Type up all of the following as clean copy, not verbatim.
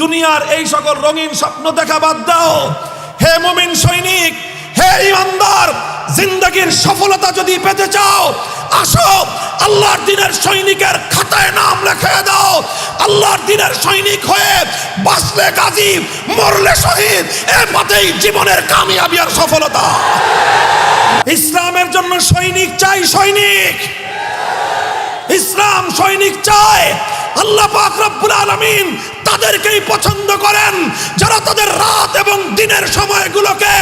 দুনিয়ার এই সকল রঙিন স্বপ্ন দেখা বাদ দাও। হে মুমিন সৈনিক, হে ইমানদার, জিন্দেগীর সফলতা যদি পেতে চাও, আসো আল্লাহর দ্বীনের সৈনিকের খাতায় নাম লিখে দাও। আল্লাহর দ্বীনের সৈনিক হয়ে বাঁচলে গাজী, মরলে শহীদ, এ পথেই জীবনের কামিয়াবি আর সফলতা। ইসলামের জন্য সৈনিক চাই, সৈনিক। ইসলাম সৈনিক চায়। আল্লাহ পাক রব্বুল আলামিন তাদেরকেই পছন্দ করেন যারা তাদের রাত এবং দিনের সময়গুলোকে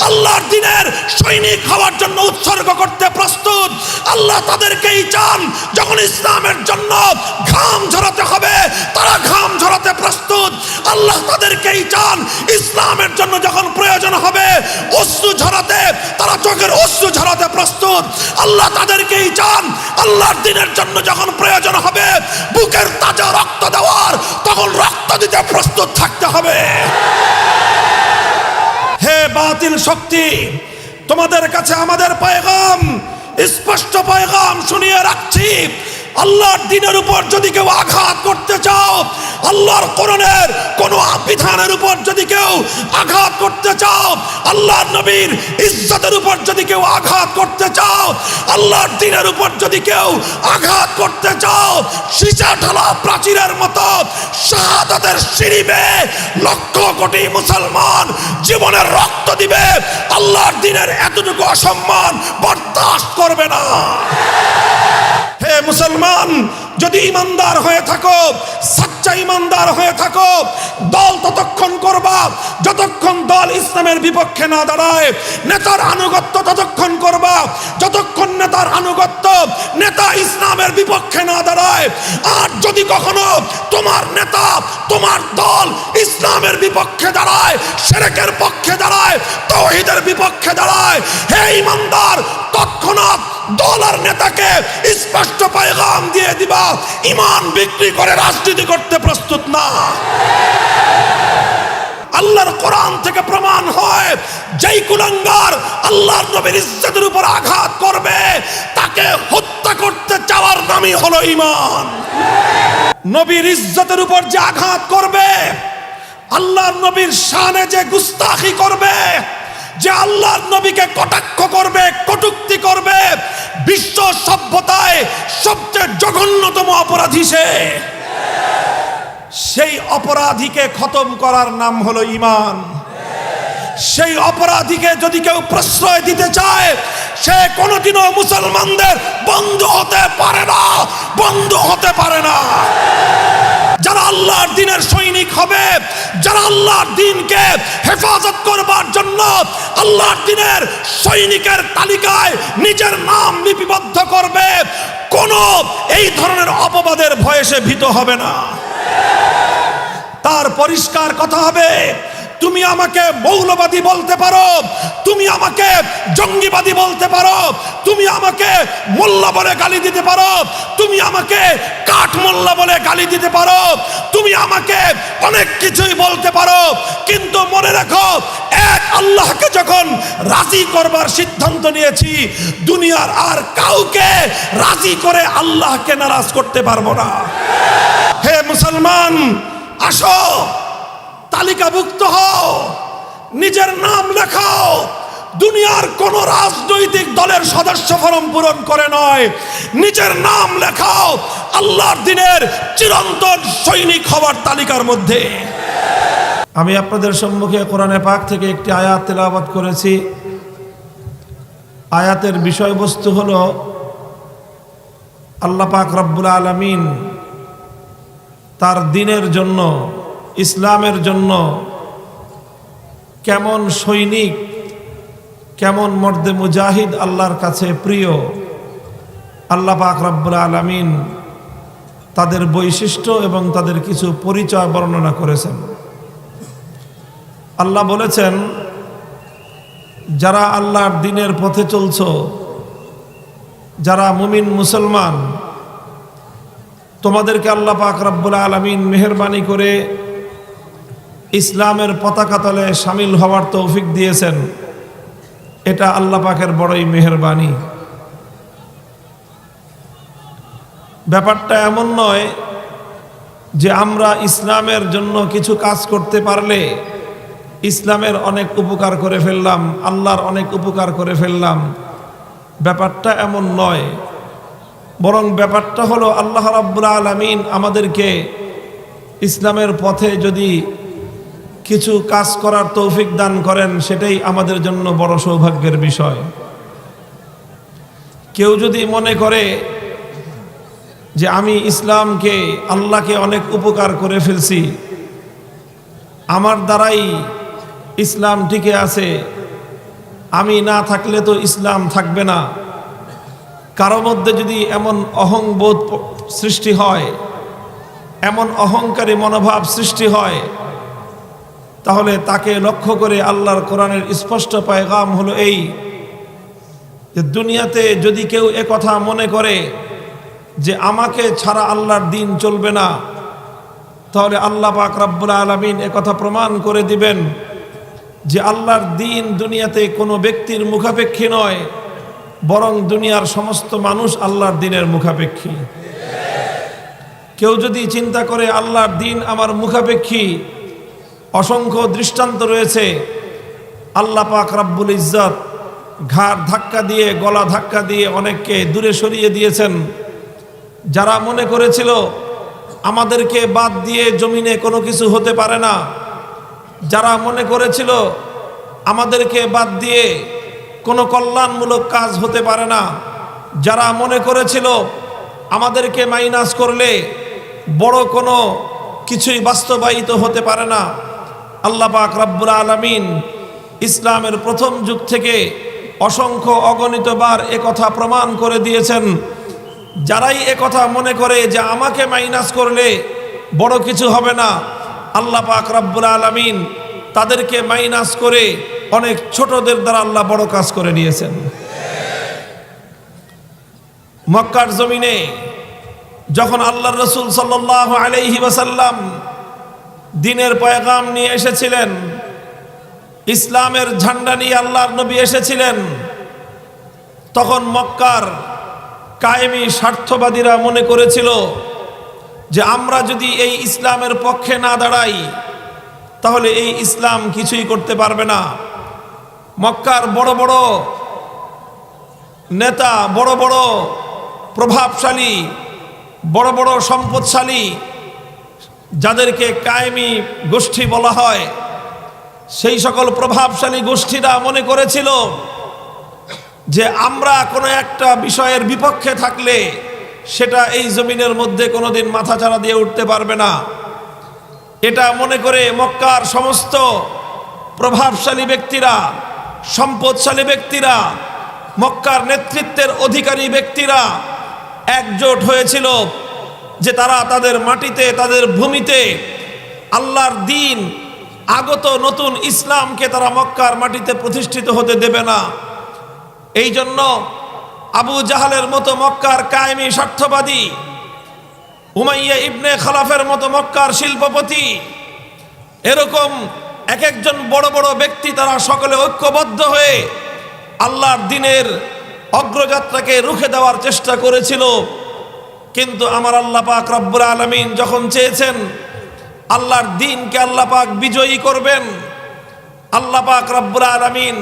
আল্লাহর দ্বীনের সৈনিক হওয়ার জন্য উৎসর্গ করতে প্রস্তুত। আল্লাহ তাদেরকেই চান যখন ইসলামের জন্য ঘাম ঝরাতে হবে তারা ঘাম ঝরাতে প্রস্তুত। আল্লাহ তাদেরকেই চান ইসলামের জন্য যখন প্রয়োজন হবে অশ্রু ঝরাতে তারা চোখের অশ্রু ঝরাতে প্রস্তুত। আল্লাহ তাদেরকেই চান আল্লাহর দ্বীনের জন্য যখন প্রয়োজন হবে বুকের তাজা রক্ত দেওয়ার তখন রক্ত দিতে প্রস্তুত থাকতে হবে। হে বাতিল শক্তি, তোমাদের কাছে আমাদের পয়গাম, স্পষ্ট পয়গাম শুনিয়ে রাখছি। আল্লাহর দ্বীনের উপর যদি কেউ আঘাত করতে চাও, আল্লাহর কোরআনের কোন বিধানের উপর যদি কেউ আঘাত করতে চাও, আল্লাহর নবীর ইজ্জতের উপর যদি কেউ আঘাত করতে চাও, আল্লাহর দ্বীনের উপর যদি কেউ আঘাত করতে চাও, সীসা ঢালা প্রাচীরের মতো শাহাদাতের সিঁড়ি বেয়ে লক্ষ কোটি মুসলমান জীবনের রক্ত দিবে, আল্লাহর দ্বীনের এতটুকু অসম্মান বরদাস্ত করবে না। হে মুসলমান, যদি ইমানদার হয়ে থাকো, সচ্চা ইমানদার হয়ে থাকো, দল ততক্ষণ করবা যতক্ষণ দল ইসলামের বিপক্ষে না দাঁড়ায়। নেতার আনুগত্য ততক্ষণ করবা যতক্ষণ নেতার আনুগত্য নেতা ইসলামের বিপক্ষে না দাঁড়ায়। আর যদি কখনো তোমার নেতা তোমার দল ইসলামের বিপক্ষে দাঁড়ায়, শিরকের পক্ষে দাঁড়ায়, তাওহীদের বিপক্ষে দাঁড়ায়, হে ইমানদার, তৎক্ষণাৎ দল আর নেতাকে স্পষ্ট পয়গাম দিয়ে দিবা, ঈমান বিক্রি করে রাজনীতি করতে প্রস্তুত না। আল্লাহর কোরআন থেকে প্রমাণ হয় যেই কুলাঙ্গার আল্লাহর নবীর ইজ্জতের উপর আঘাত করবে তাকে হত্যা করতে চাওয়ার নামই হলো ঈমান। নবীর ইজ্জতের উপর যে আঘাত করবে, আল্লাহর নবীর শানে যে গুস্তাখি করবে, যে আল্লাহর নবীকে কটাক্ষ করবে, কটূক্তি করবে, বিশ্ব সভ্যতায় সবচেয়ে জঘন্যতম অপরাধী সে। সেই অপরাধীকে খতম করার নাম হলো ঈমান। সেই অপরাধীকে যদি কেউ প্রশ্রয় দিতে চায়, সে কোনোদিনও মুসলমানদের বন্ধু হতে পারে না, বন্ধু হতে পারে না। যারা আল্লাহর দ্বীনের সৈনিক হবে, যারা আল্লাহর দ্বীনকে হেফাজত করবার জন্য আল্লাহর দ্বীনের সৈনিকের তালিকায় নিজের নাম লিপিবদ্ধ করবে, কোনো এই ধরনের অপবাদের ভয়ে সে ভীত হবে না। তার পরিষ্কার কথা হবে, তুমি আমাকে মৌলবাদী বলতে পারো, তুমি আমাকে জঙ্গিবাদী বলতে পারো, তুমি আমাকে মোল্লা বলে গালি দিতে পারো, তুমি আমাকে কাঠ মোল্লা বলে গালি দিতে পারো, তুমি আমাকে অনেক কিছুই বলতে পারো, কিন্তু মনে রাখো, এক আল্লাহকে যখন রাজি করবার সিদ্ধান্ত নিয়েছি, দুনিয়ার আর কাউকে রাজি করে আল্লাহকে নারাজ করতে পারবো না। হে মুসলমান, আসো, তালিকাভুক্ত হও, নিজের নাম লেখাও। দুনিয়ার কোন রাজনৈতিক দলের সদস্য ফরম পূরণ করে নয়, নিজের নাম লেখাও আল্লাহর দ্বীনের চিরন্তন সৈনিক হওয়ার তালিকার মধ্যে। আমি আপনাদের সম্মুখে কোরআনে পাক থেকে একটি আয়াত তেলাওয়াত করেছি। আয়াতের বিষয়বস্তু হলো আল্লাহ পাক রব্বুল আলামিন তার দ্বীনের জন্য, ইসলামের জন্য কেমন সৈনিক, কেমন মর্দে মুজাহিদ আল্লাহর কাছে প্রিয়, আল্লাহ পাক রব্বুল আলামিন তাদের বৈশিষ্ট্য এবং তাদের কিছু পরিচয় বর্ণনা করেছেন। আল্লাহ বলেছেন, যারা আল্লাহর দ্বীনের পথে চলছো, যারা মুমিন মুসলমান, তোমাদেরকে আল্লাহ পাক রব্বুল আলামিন মেহেরবানি করে ইসলামের পতাকা তলে শামিল হওয়ার তৌফিক দিয়েছেন। এটা আল্লাহ পাকের বড়ই মেহেরবানি। ব্যাপারটা এমন নয় যে আমরা ইসলামের জন্য কিছু কাজ করতে পারলে ইসলামের অনেক উপকার করে ফেললাম, আল্লাহর অনেক উপকার করে ফেললাম। ব্যাপারটা এমন নয়, বরং ব্যাপারটা হলো আল্লাহ রাব্বুল আলামিন আমাদেরকে ইসলামের পথে যদি কিছু কাজ করার তৌফিক দান করেন, সেটাই আমাদের জন্য বড় সৌভাগ্যের বিষয়। কেউ যদি মনে করে যে আমি ইসলামকে, আল্লাহকে অনেক উপকার করে ফেলছি, আমার দ্বারাই ইসলাম টিকে আছে, আমি না থাকলে তো ইসলাম থাকবে না, কারো মধ্যে যদি এমন অহংবোধ সৃষ্টি হয়, এমন অহংকারী মনোভাব সৃষ্টি হয়, তাহলে তাকে লক্ষ্য করে আল্লাহর কোরআনের স্পষ্ট পয়গাম হলো এই যে দুনিয়াতে যদি কেউ একথা মনে করে যে আমাকে ছাড়া আল্লাহর দ্বীন চলবে না, তাহলে আল্লাহ পাক রব্বুল আলামিন একথা প্রমাণ করে দিবেন যে আল্লাহর দ্বীন দুনিয়াতে কোনো ব্যক্তির মুখাপেক্ষী নয়, বরং দুনিয়ার সমস্ত মানুষ আল্লাহর দ্বীনের মুখাপেক্ষী। কেউ যদি চিন্তা করে আল্লাহর দ্বীন আমার মুখাপেক্ষী, অসংখ্য দৃষ্টান্ত রয়েছে। আল্লাহ পাক রব্বুল ইজ্জত ঘাড় ধাক্কা দিয়ে, গলা ধাক্কা দিয়ে অনেককে দূরে সরিয়ে দিয়েছেন। যারা মনে করেছিল আমাদেরকে বাদ দিয়ে জমিনে কোনো কিছু হতে পারে না, যারা মনে করেছিল আমাদেরকে বাদ দিয়ে কোনো কল্যাণমূলক কাজ হতে পারে না, যারা মনে করেছিল আমাদেরকে মাইনাস করলে বড় কোনো কিছুই বাস্তবায়িত হতে পারে না, আল্লাহ পাক রব্বুল আলামিন ইসলামের প্রথম যুগ থেকে অসংখ্য অগণিতবার একথা প্রমাণ করে দিয়েছেন। যারাই একথা মনে করে যে আমাকে মাইনাস করলে বড় কিছু হবে না, আল্লাহ পাক রব্বুল আলামিন তাদেরকে মাইনাস করে অনেক ছোটদের দ্বারা আল্লাহ বড় কাজ করে নিয়েছেন। মক্কার জমিনে যখন আল্লাহর রাসূল সাল্লাল্লাহু আলাইহি ওয়াসাল্লাম দ্বীনের পয়গাম নিয়ে এসেছিলেন, ইসলামের ঝান্ডা নিয়ে আল্লাহর নবী এসেছিলেন, তখন মক্কার কায়েমি স্বার্থবাদীরা মনে করেছিল যে আমরা যদি এই ইসলামের পক্ষে না দাঁড়াই তাহলে এই ইসলাম কিছুই করতে পারবে না। মক্কার বড় বড় নেতা, বড় বড় প্রভাবশালী, বড় বড় সম্পদশালী, যাদেরকে কায়েমি গোষ্ঠী বলা হয়, সেই সকল প্রভাবশালী গোষ্ঠীরা মনে করেছিল যে আমরা কোনো একটা বিষয়ের বিপক্ষে থাকলে সেটা এই জমিনের মধ্যে কোনোদিন মাথাচাড়া দিয়ে উঠতে পারবে না। এটা মনে করে মক্কার সমস্ত প্রভাবশালী ব্যক্তিরা, সম্পদশালী ব্যক্তিরা, মক্কার নেতৃত্বের অধিকারী ব্যক্তিরা একজোট হয়েছিল যে তারা তাদের মাটিতে, তাদের ভূমিতে আল্লাহর দ্বীন, আগত নতুন ইসলামকে তারা মক্কার মাটিতে প্রতিষ্ঠিত হতে দেবে না। এই জন্য আবু জাহালের মতো মক্কার কায়েমি স্বার্থবাদী, উমাইয়া ইবনে খালাফের মতো মক্কার শিল্পপতি, এরকম এক একজন বড় বড় ব্যক্তি তারা সকলে ঐক্যবদ্ধ হয়ে আল্লাহর দ্বীনের অগ্রযাত্রাকে রুখে দেওয়ার চেষ্টা করেছিল। কিন্তু আমার আল্লাহ পাক রব্বুল আলামিন যখন চেয়েছেন আল্লাহর দ্বীনকে আল্লাহ পাক বিজয়ী করবেন, আল্লাহ পাক রব্বুল আলামিন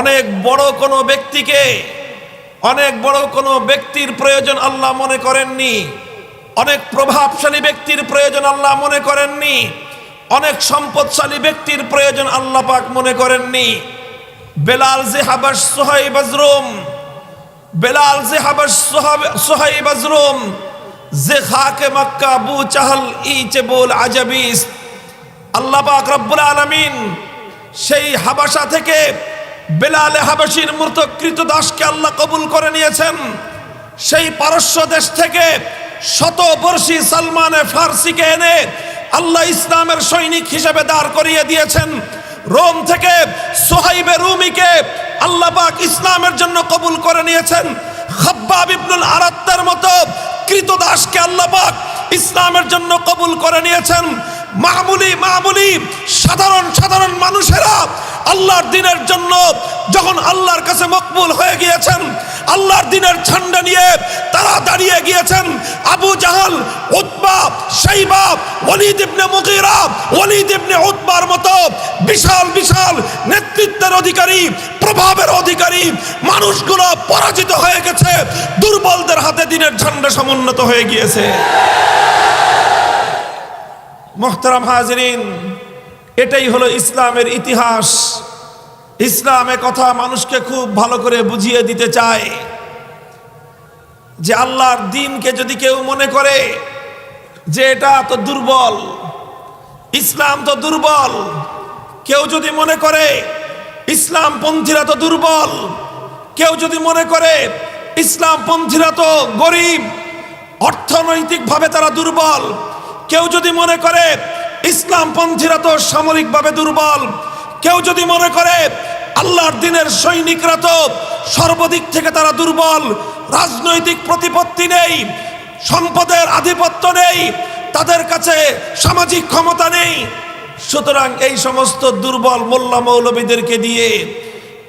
অনেক বড় কোনো ব্যক্তিকে, অনেক বড় কোনো ব্যক্তির প্রয়োজন আল্লাহ মনে করেননি, অনেক প্রভাবশালী ব্যক্তির প্রয়োজন আল্লাহ মনে করেননি, অনেক সম্পদশালী ব্যক্তির প্রয়োজন আল্লাহ পাক মনে করেননি। বেলাল যে হাবাস সুহাইব আজরুম, বেলাল যে হাবাস সুহাইব আজরুম, যে খাকে মক্কা আবু চাহল ইচে বল আজাবিস, আল্লাহ পাক রব্বুল আলামিন সেই হাবাসা থেকে বেলাল হাবাসীর মতো কৃতদাসকে আল্লাহ কবুল করে নিয়েছেন। সেই পারস্য দেশ থেকে শতবর্ষী সালমানে ফার্সিকে এনে আল্লাহ ইসলামের সৈনিক হিসেবে দাঁড় করিয়ে দিয়েছেন। রোম থেকে সোহাইবে রুমিকে আল্লাহ পাক ইসলামের জন্য কবুল করে নিয়েছেন। খাব্বাব ইবনুল আরাত্তার মতো কৃতদাসকে আল্লাহ পাক ইসলামের জন্য কবুল করে নিয়েছেন। মামুলি সাধারণ মানুষেরা আল্লাহর দিনের জন্য যখন আল্লাহর কাছে মকবুল হয়ে গিয়েছেন, আল্লাহর দিনের ঝান্ডা নিয়ে তারা দাঁড়িয়ে গিয়েছেন। আবু জাহাল, উতবা, শাইবা, ওয়ালিদ ইবনে মুগীরা, ওয়ালিদ ইবনে উতবার মতো বিশাল নেতৃত্বের অধিকারী, প্রভাবের অধিকারী মানুষগুলো পরাজিত হয়ে গেছে। দুর্বলদের হাতে দিনের ঝান্ডা সমুন্নত হয়ে গিয়েছে। মুহতারাম হাজিরিন, এটাই হলো ইসলামের ইতিহাস। ইসলামে কথা মানুষকে খুব ভালো করে বুঝিয়ে দিতে চায় যে আল্লাহর দ্বীনকে যদি কেউ মনে করে যে এটা তো দুর্বল, ইসলাম তো দুর্বল, কেউ যদি মনে করে ইসলামপন্থীরা তো দুর্বল, কেউ যদি মনে করে ইসলামপন্থীরা তো গরিব, অর্থনৈতিকভাবে তারা দুর্বল, কেউ যদি মনে করে ইসলামপন্থীরা তো সামরিকভাবে দুর্বল, কেউ যদি মনে করে আল্লাহর দ্বীনের সৈনিকরা তো সর্বদিক থেকে তারা দুর্বল, রাজনৈতিক প্রতিপত্তি নেই, সম্পদের আধিপত্য নেই, তাদের কাছে সামাজিক ক্ষমতা নেই, সুতরাং এই সমস্ত দুর্বল মোল্লা মৌলবীদেরকে দিয়ে,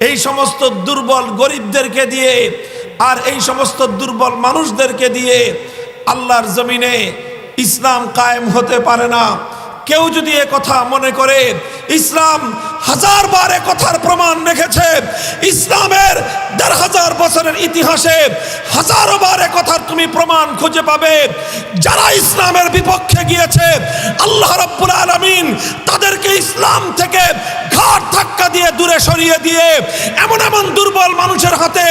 এই সমস্ত দুর্বল গরিবদেরকে দিয়ে, আর এই সমস্ত দুর্বল মানুষদেরকে দিয়ে আল্লাহর জমিনে ইসলাম কায়েম হতে পারে না। কেউ যদি এ কথা মনে করে, ইসলাম হাজারবার এ কথার প্রমাণ রেখেছে। ইসলামের ১৫০০ বছরের ইতিহাসে হাজারো বার এ কথার তুমি প্রমাণ খুঁজে পাবে। যারা ইসলামের বিপক্ষে গিয়েছে, আল্লাহ রাব্বুল আলামিন তাদেরকে ইসলাম থেকে ঘাট ধাক্কা দিয়ে দূরে সরিয়ে দিয়ে এমন দুর্বল মানুষের হাতে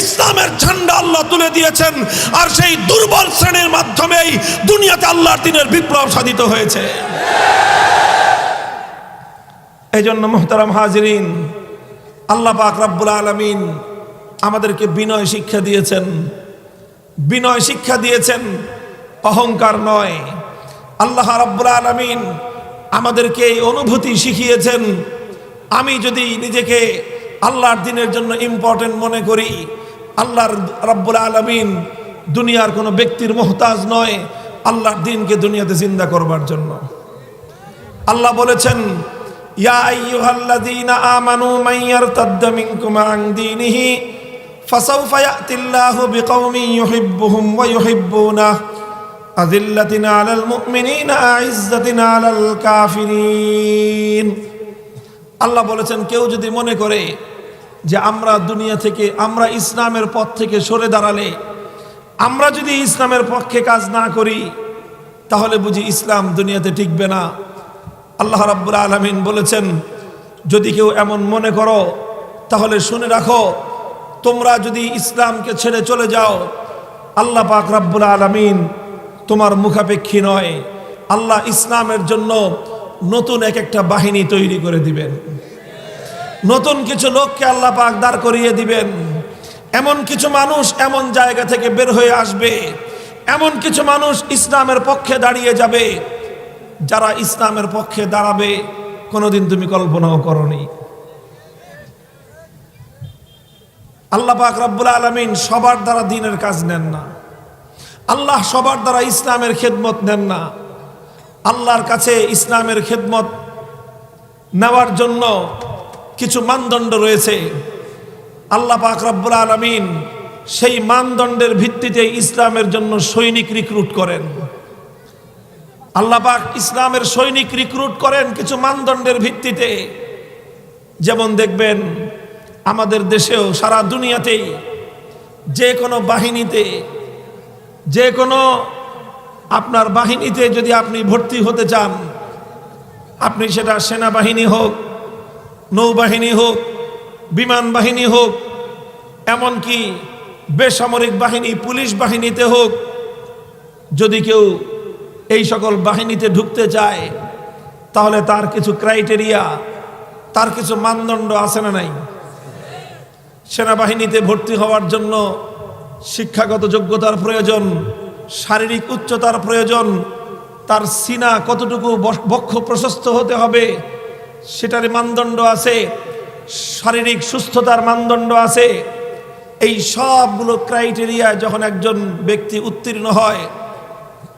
ইসলামের ঝান্ডা আল্লাহ তুলে দিয়েছেন। আর সেই দুর্বল শ্রেণীর মাধ্যমেই দুনিয়াতে আল্লাহর দ্বীনের বিপ্লব সাধিত হয়েছে। এই জন্য মুহতারাম হাজিরিন, আল্লাহ পাক রব্বুল আলামিন আমাদেরকে বিনয় শিক্ষা দিয়েছেন, বিনয় শিক্ষা দিয়েছেন, অহংকার নয়। আল্লাহ রব্বুল আলামিন আমাদেরকে এই অনুভূতি শিখিয়েছেন, আমি যদি নিজেকে আল্লাহর দ্বীনের জন্য ইম্পর্টেন্ট মনে করি, আল্লাহর রব্বুল আলামিন দুনিয়ার কোনো ব্যক্তির মুহতাজ নয় আল্লাহর দ্বীনকে দুনিয়াতে জিন্দা করবার জন্য। আল্লাহ বলেছেন, ইয়া আইয়ুহাল্লাযীনা আমানু মান ইয়ারতাদ্দা মিনকুম আন দীনিহি ফাসাউফা ইয়াতিল্লাহু বিকওমিন ইউহিব্বুহুম ওয়া ইউহিব্বুনাহু আযিল্লাতিন আলাল মুমিনিনা আইজ্জাতিন আলাল কাফিরিন। আল্লাহ বলেছেন, কেউ যদি মনে করে যে আমরা দুনিয়া থেকে, আমরা ইসলামের পথ থেকে সরে দাঁড়ালে, আমরা যদি ইসলামের পক্ষে কাজ না করি, তাহলে বুঝি ইসলাম দুনিয়াতে টিকবে না। আল্লাহ রাব্বুল আলামিন বলেছেন, যদি কেউ এমন মনে করো তাহলে শুনে রাখো, তোমরা যদি ইসলামকে ছেড়ে চলে যাও, আল্লাহ পাক রাব্বুল আলামিন তোমার মুখাপেক্ষী নয়। আল্লাহ ইসলামের জন্য নতুন একটা বাহিনী তৈরি করে দিবেন, নতুন কিছু লোককে আল্লাহ পাক দাঁড় করিয়ে দিবেন। এমন কিছু মানুষ এমন জায়গা থেকে বের হয়ে আসবে, এমন কিছু মানুষ ইসলামের পক্ষে দাঁড়িয়ে যাবে, যারা ইসলামের পক্ষে দাঁড়াবে কোনোদিন তুমি কল্পনাও করনি। আল্লাহ পাক রব্বুল আলামিন সবার দ্বারা দ্বীনের কাজ নেন না, আল্লাহ সবার দ্বারা ইসলামের খেদমত নেন না। আল্লাহর কাছে ইসলামের খেদমত নেওয়ার জন্য কিছু মানদণ্ড রয়েছে। আল্লাহ পাক রব্বুল আলামিন সেই মানদণ্ডের ভিত্তিতে ইসলামের জন্য সৈনিক রিক্রুট করেন। আল্লাহ পাক ইসলামের সৈনিক রিক্রুট করেন কিছু মানদণ্ডের ভিত্তিতে। যেমন দেখবেন আমাদের দেশেও সারা দুনিয়াতেই যে কোনো বাহিনীতে, যে কোনো আপনার বাহিনীতে যদি আপনি ভর্তি হতে চান, আপনি সেটা সেনাবাহিনী হোক, নৌবাহিনী হোক, বিমান বাহিনী হোক, এমনকি বেসামরিক বাহিনী, পুলিশ বাহিনীতে হোক, যদি কেউ এই সকল বাহিনীতে ঢুকতে চায়, তাহলে তার কিছু ক্রাইটেরিয়া, তার কিছু মানদণ্ড আছে না নাই? সেনাবাহিনীতে ভর্তি হওয়ার জন্য শিক্ষাগত যোগ্যতার প্রয়োজন, শারীরিক উচ্চতার প্রয়োজন, তার সিনা কতটুকু বক্ষ প্রশস্ত হতে হবে সেটার মানদণ্ড আছে, শারীরিক সুস্থতার মানদণ্ড আছে। এই সবগুলো ক্রাইটেরিয়া যখন একজন ব্যক্তি উত্তীর্ণ হয়,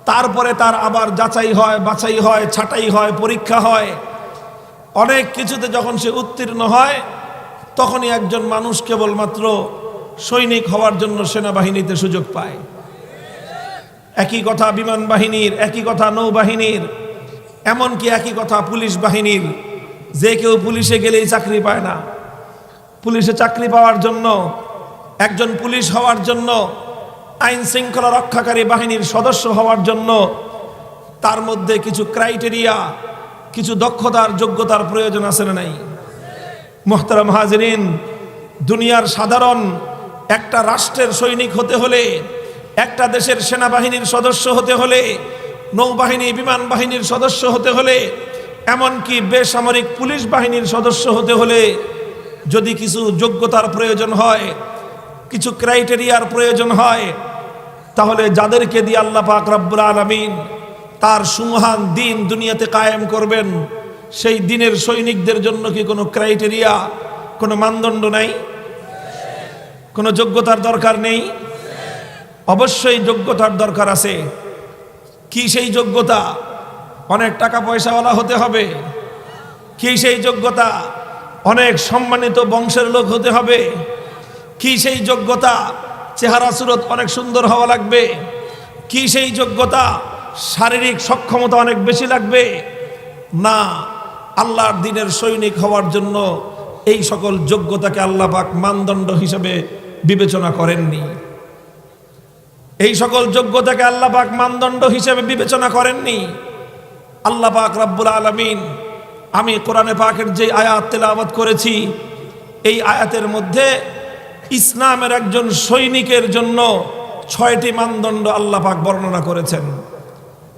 তারপরে তার আবার যাচাই হয়, বাছাই হয়, ছাঁটাই হয়, পরীক্ষা হয়, অনেক কিছুতে যখন সে উত্তীর্ণ হয়, তখনই একজন মানুষ কেবলমাত্র সৈনিক হওয়ার জন্য সেনাবাহিনীতে সুযোগ পায়। একই কথা বিমান বাহিনীর, একই কথা নৌবাহিনীর, এমনকি একই কথা পুলিশ বাহিনীর। যে কেউ পুলিশে গেলেই চাকরি পায় না। পুলিশে চাকরি পাওয়ার জন্য, একজন পুলিশ হওয়ার জন্য, আইন শৃঙ্খলা রক্ষাকারী বাহিনীর সদস্য হওয়ার জন্য তার মধ্যে কিছু ক্রাইটেরিয়া, কিছু দক্ষতার, যোগ্যতার প্রয়োজন আছে না নাই? মুহতারাম হাজিরিন, দুনিয়ার সাধারণ একটা রাষ্ট্রের সৈনিক হতে হলে, একটা দেশের সেনাবাহিনীর সদস্য হতে হলে, নৌবাহিনী বিমান বাহিনীর সদস্য হতে হলে, এমনকি বেসামরিক পুলিশ বাহিনীর সদস্য হতে হলে যদি কিছু যোগ্যতার প্রয়োজন হয়, কিছু ক্রাইটেরিয়ার প্রয়োজন হয়, তাহলে যাদেরকে দিয়ে আল্লাহ পাক রব্বুল আলামিন তার সুমহান দিন দুনিয়াতে কায়েম করবেন, সেই দিনের সৈনিকদের জন্য কি কোনো ক্রাইটেরিয়া, কোনো মানদণ্ড নাই? কোনো যোগ্যতার দরকার নেই? অবশ্যই যোগ্যতার দরকার আছে। কি সেই যোগ্যতা? অনেক টাকা পয়সাওয়ালা হতে হবে? কি সেই যোগ্যতা? অনেক সম্মানিত বংশের লোক হতে হবে? কি সেই যোগ্যতা? চেহারা সুরত অনেক সুন্দর হওয়া লাগবে? কি সেই যোগ্যতা? শারীরিক সক্ষমতা অনেক বেশি লাগবে? না, আল্লাহর দ্বীনের সৈনিক হওয়ার জন্য এই সকল যোগ্যতাকে আল্লাহ পাক মানদণ্ড হিসেবে বিবেচনা করেননি। এই সকল যোগ্যতাকে আল্লাহ পাক মানদণ্ড হিসেবে বিবেচনা করেননি। আল্লাহ পাক রব্বুল আলামিন, আমি কোরআনে পাকের যে আয়াত তেলাওয়াত করেছি, এই আয়াতের মধ্যে ইসলামের একজন সৈনিকের জন্য 6টি মানদণ্ড আল্লাহ পাক বর্ণনা করেছেন।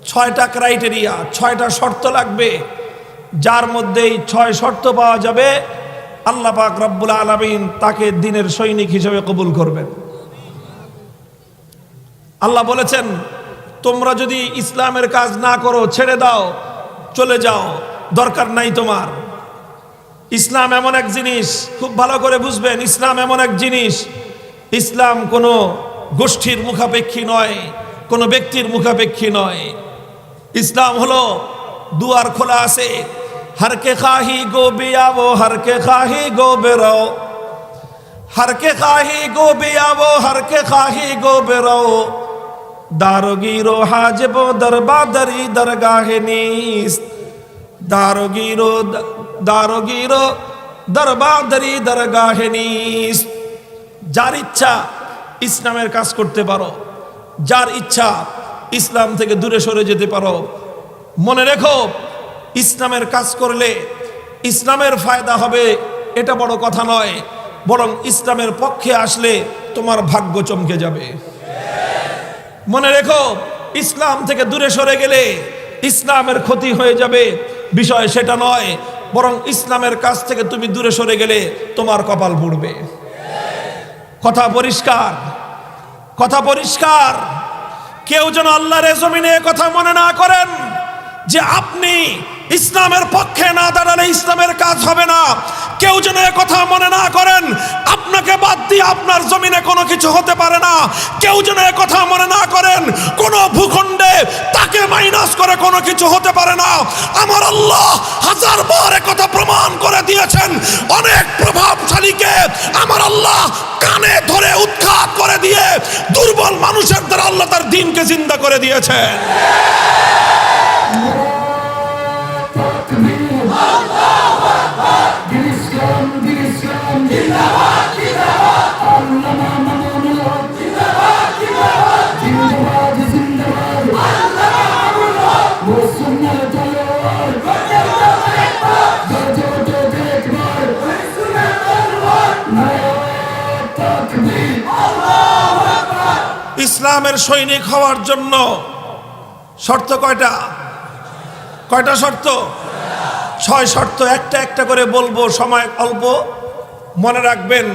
6টা ক্রাইটেরিয়া, 6টা শর্ত লাগবে। যার মধ্যে এই 6 শর্ত পাওয়া যাবে, আল্লাহ পাক রব্বুল আলামিন তাকে দ্বীনের সৈনিক হিসেবে কবুল করবেন। আল্লাহ বলেছেন, তোমরা যদি ইসলামের কাজ না করো, ছেড়ে দাও, চলে যাও, দরকার নাই তোমার। ইসলাম এমন এক জিনিস, খুব ভালো করে বুঝবেন, ইসলাম এমন এক জিনিস, ইসলাম কোনো গোষ্ঠীর মুখাপেক্ষী নয়, কোনো ব্যক্তির মুখাপেক্ষী নয়। ইসলাম হলো দুয়ার খোলা আছে, হরকে খাহি গো বিয়াবো, হরকে খাহি গো বেরো, হরকে খাহি গো বিয়াবো, হরকে খাহি গো বেরো, দারোগিরো হাজবো দরবাদারি দরগাহে নিস, দারোগিরো দারোগিরো দরবাদারি দরগাহে নিস। যার ইচ্ছা ইসলামের কাজ করতে পারো, যার ইচ্ছা ইসলাম থেকে দূরে সরে যেতে পারো। মনে রেখো, ইসলামের কাজ করলে ইসলামের ফায়দা হবে, এটা বড় কথা নয়, বরং ইসলামের পক্ষে আসলে তোমার ভাগ্য চমকে যাবে। মনে রেখো, ইসলাম থেকে দূরে সরে গেলে ইসলামের ক্ষতি হয়ে যাবে, বিষয় সেটা নয়, বরং ইসলামের কাছ থেকে তুমি দূরে সরে গেলে তোমার কপাল পুড়বে। কথা পরিষ্কার, কথা পরিষ্কার। কেউ যেন আল্লাহর জমিনে কথা মনে না করেন যে আপনি ইসলামের পক্ষে না দাঁড়ালে ইসলামের কাজ হবে না। কেউ যেন কথা মনে না করেন আপনাকে বাদ দিয়ে আপনার জমিনে কোনো কিছু হতে পারে না। কেউ যেন কথা মনে না করেন কোনো ভূখণ্ডে তাকে মাইনাস করে কোনো কিছু হতে পারে না। আমার আল্লাহ হাজারবার কথা প্রমাণ করে দিয়েছেন। অনেক প্রভাবশালীকে আমার আল্লাহ কানে ধরে উৎখাত করে দিয়ে দুর্বল মানুষের দ্বারা আল্লাহ তার দ্বীনকে জিন্দা করে দিয়েছেন। ইসলামের সৈনিক হওয়ার জন্য শর্ত কয়টা? কয়টা শর্ত? 6 শর্ত। একটা একটা করে বলবো, সময় অল্প, মনে রাখবেন।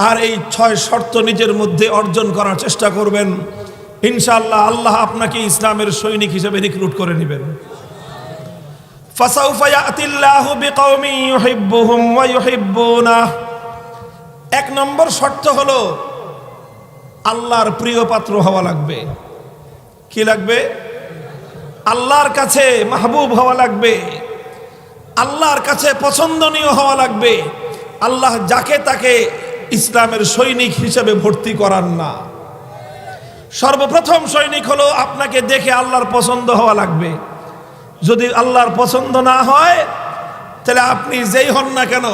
আর এই 6 শর্ত নিজের মধ্যে অর্জন করার চেষ্টা করবেন। ইনশাআল্লাহ আল্লাহ আপনাকে ইসলামের সৈনিক হিসেবে রিক্রুট করে নেবেন। ফাসাউফা ইয়াতিল্লাহু বিকওমি ইউহিব্বুহুম ওয়া ইউহিব্বুনাহ। এক নম্বর শর্ত হলো আল্লাহর প্রিয় পাত্র হওয়া লাগবে। কি লাগবে? আল্লাহর কাছে মাহবুব হওয়া লাগবে, আল্লাহর কাছে পছন্দনীয় হওয়া লাগবে। আল্লাহ যাকে তাকে ইসলামের সৈনিক হিসেবে ভর্তি করান না। সর্বপ্রথম সৈনিক হলো আপনাকে দেখে আল্লাহর পছন্দ হওয়া লাগবে। যদি আল্লাহর পছন্দ না হয় তাহলে আপনি যেই হন না কেন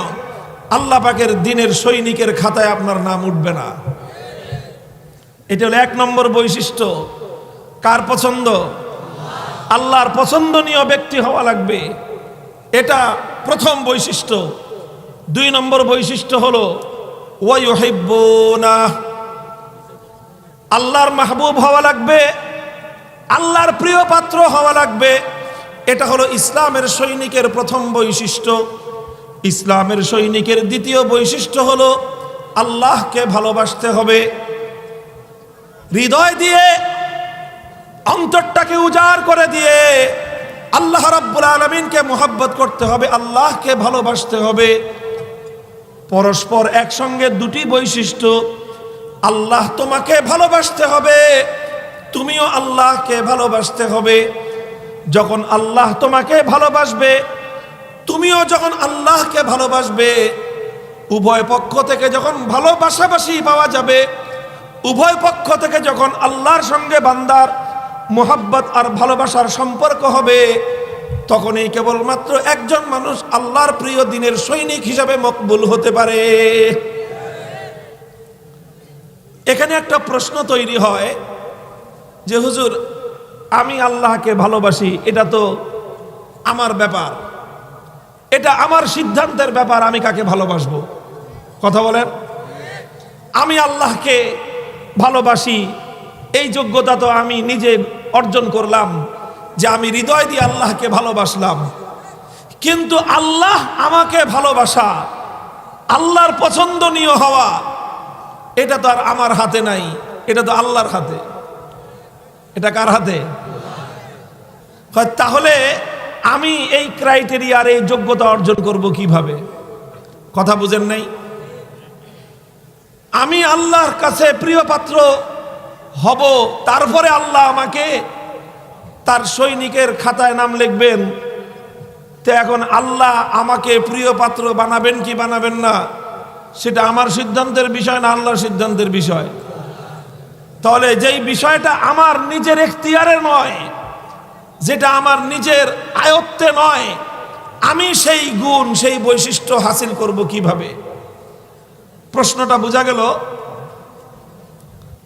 আল্লাহ পাকের দ্বীনের সৈনিকের খাতায় আপনার নাম উঠবে না। এটা হলো এক নম্বর বৈশিষ্ট্য। কার পছন্দ? আল্লাহর পছন্দনীয় ব্যক্তি হওয়া লাগবে, এটা প্রথম বৈশিষ্ট্য। দুই নম্বর বৈশিষ্ট্য হলো ওয়া ইউহিব্বুনা, আল্লাহর মাহবুব হওয়া লাগবে, আল্লাহর প্রিয় পাত্র হওয়া লাগবে। এটা হলো ইসলামের সৈনিকের প্রথম বৈশিষ্ট্য। ইসলামের সৈনিকের দ্বিতীয় বৈশিষ্ট্য হলো আল্লাহকে ভালোবাসতে হবে, হৃদয় দিয়ে অন্তরটাকে উজাড় করে দিয়ে আল্লাহ রাব্বুল আলামিনকে মুহাব্বত করতে হবে, আল্লাহকে ভালোবাসতে হবে। পরস্পর একসঙ্গে দুটি বৈশিষ্ট্য। আল্লাহ তোমাকে ভালোবাসতে হবে, তুমিও আল্লাহকে ভালোবাসতে হবে। যখন আল্লাহ তোমাকে ভালোবাসবে, তুমিও যখন আল্লাহকে ভালোবাসবে, উভয় পক্ষ থেকে যখন ভালোবাসাবাসি পাওয়া যাবে, উভয় পক্ষ থেকে যখন আল্লাহর সঙ্গে বান্দার মুহাব্বত আর ভালোবাসার সম্পর্ক হবে, তখনই কেবলমাত্র একজন মানুষ আল্লাহর প্রিয় দ্বীনের সৈনিক হিসাবে মকবুল হতে পারে। এখানে একটা প্রশ্ন তৈরি হয় যে হুজুর, আমি আল্লাহকে ভালোবাসি, এটা তো আমার ব্যাপার, এটা আমার সিদ্ধান্তের ব্যাপার, আমি কাকে ভালোবাসবো? কথা বলেন। আমি আল্লাহকে ভালোবাসি, এই যোগ্যতা তো আমি নিজে অর্জন করলাম যে আমি হৃদয় দিয়ে আল্লাহকে ভালোবাসলাম। কিন্তু আল্লাহ আমাকে ভালোবাসা, আল্লাহর পছন্দনীয় হওয়া, এটা তো আর আমার হাতে নাই, এটা তো আল্লাহর হাতে। এটা কার হাতে? তাহলে আমি এই ক্রাইটেরিয়ার এই যোগ্যতা অর্জন করব কিভাবে? কথা বুঝেন নাই? আমি আল্লাহর কাছে প্রিয় পাত্র হব, তারপরে আল্লাহ আমাকে তার সৈনিকের খাতায় নাম লিখবেন। তো এখন আল্লাহ আমাকে প্রিয় পাত্র বানাবেন কি বানাবেন না, সেটা আমার সিদ্ধান্তের বিষয় না আল্লাহর সিদ্ধান্তের বিষয়? তাহলে যেই বিষয়টা আমার নিজের এখতিয়ারে নয়, যেটা আমার নিজের আয়ত্তে নয়, আমি সেই গুণ সেই বৈশিষ্ট্য হাসিল করব কিভাবে? প্রশ্নটা বোঝা গেল?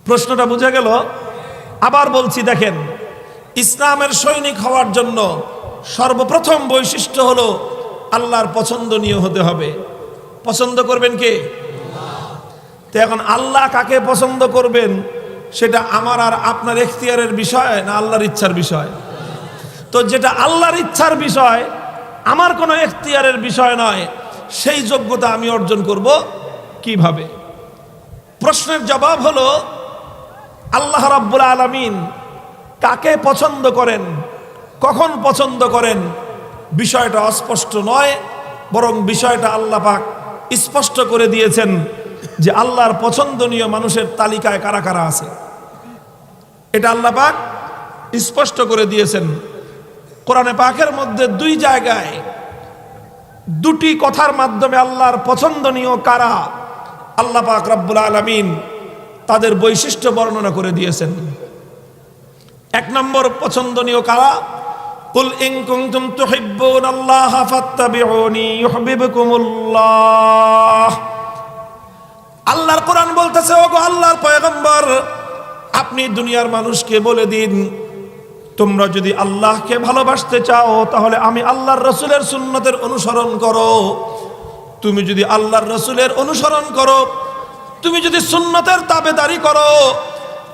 প্রশ্নটা বোঝা গেল? আবার বলছি, দেখেন, ইসলামের সৈনিক হওয়ার জন্য সর্বপ্রথম বৈশিষ্ট্য হলো আল্লাহর পছন্দনীয় হতে হবে। পছন্দ করবেন কে? তো এখন আল্লাহ কাকে পছন্দ করবেন সেটা আমার আর আপনার এখতিয়ারের বিষয় না আল্লাহর ইচ্ছার বিষয়? তো যেটা আল্লাহর ইচ্ছার বিষয়, আমার কোনো এখতিয়ারের বিষয় নয়, সেই যোগ্যতা আমি অর্জন করব কিভাবে? প্রশ্নের জবাব হলো আল্লাহ রাব্বুল আলামিন কাকে পছন্দ করেন, কখন পছন্দ করেন, বিষয়টা অস্পষ্ট নয়, বরং বিষয়টা আল্লাহ পাক স্পষ্ট করে দিয়েছেন যে আল্লাহর পছন্দনীয় মানুষের তালিকায় কারা কারা আছে। এটা আল্লাহ পাক স্পষ্ট করে দিয়েছেন। কোরআনে পাকের মধ্যে দুই জায়গায় দুটি কথার মাধ্যমে আল্লাহর পছন্দনীয় কারা আল্লাহ পাক রব্বুল আলামিন তাদের বৈশিষ্ট্য বর্ণনা করে দিয়েছেন। এক নম্বর পছন্দনীয় কারা, কুল ইন কুনতুম তুহিব্বুনাল্লাহা ফাত্তাবিউনি ইউহিব্বুকুমুল্লাহ। আল্লাহর কোরআন বলতেছে, ওগো আল্লাহর পয়গম্বর, আপনি দুনিয়ার মানুষকে বলে দিন, তোমরা যদি আল্লাহকে ভালোবাসতে চাও তাহলে আমি আল্লাহর রসুলের সুন্নতের অনুসরণ করো। তুমি যদি আল্লাহর রসুলের অনুসরণ করো, তুমি যদি সুন্নতের তাবেদারি করো,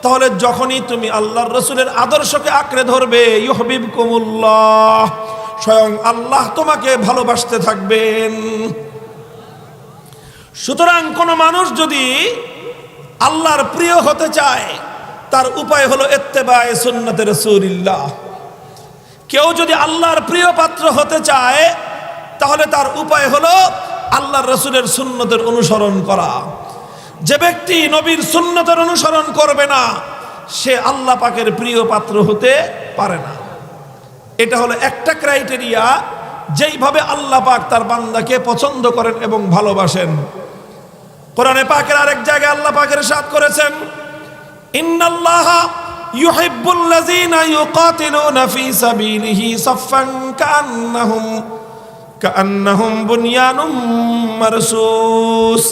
তাহলে যখনই তুমি আল্লাহর রসুলের আদর্শকে আঁকড়ে ধরবে, ইউহিব্বুকুমুল্লাহ, স্বয়ং আল্লাহ তোমাকে ভালোবাসতে থাকবেন। সুতরাং কোন মানুষ যদি আল্লাহর প্রিয় হতে চায় তার উপায় হলো ইত্তেবায়ে সুন্নতে রাসূলিল্লাহ। কেউ যদি আল্লাহর প্রিয় পাত্র হতে চায় তাহলে তার উপায় হলো আল্লাহর রাসূলের সুন্নতের অনুসরণ করা। যে ব্যক্তি নবীর সুন্নতের অনুসরণ করবে না সে আল্লাহ পাকের প্রিয় পাত্র হতে পারে না। এটা হলো একটা ক্রাইটেরিয়া, যেইভাবে আল্লাহ পাক তার বান্দাকে পছন্দ করেন এবং ভালোবাসেন। কোরআনে পাকের আরেক জায়গায় আল্লাহ পাকের ইরশাদ করেছেন, ইন্নাল্লাহা ইউহিব্বুল্লাযীনা ইউকাতিলুনা ফী সাবিলিহি সাফফান কাআন্নাহুম বুনয়ানুম মারসুস।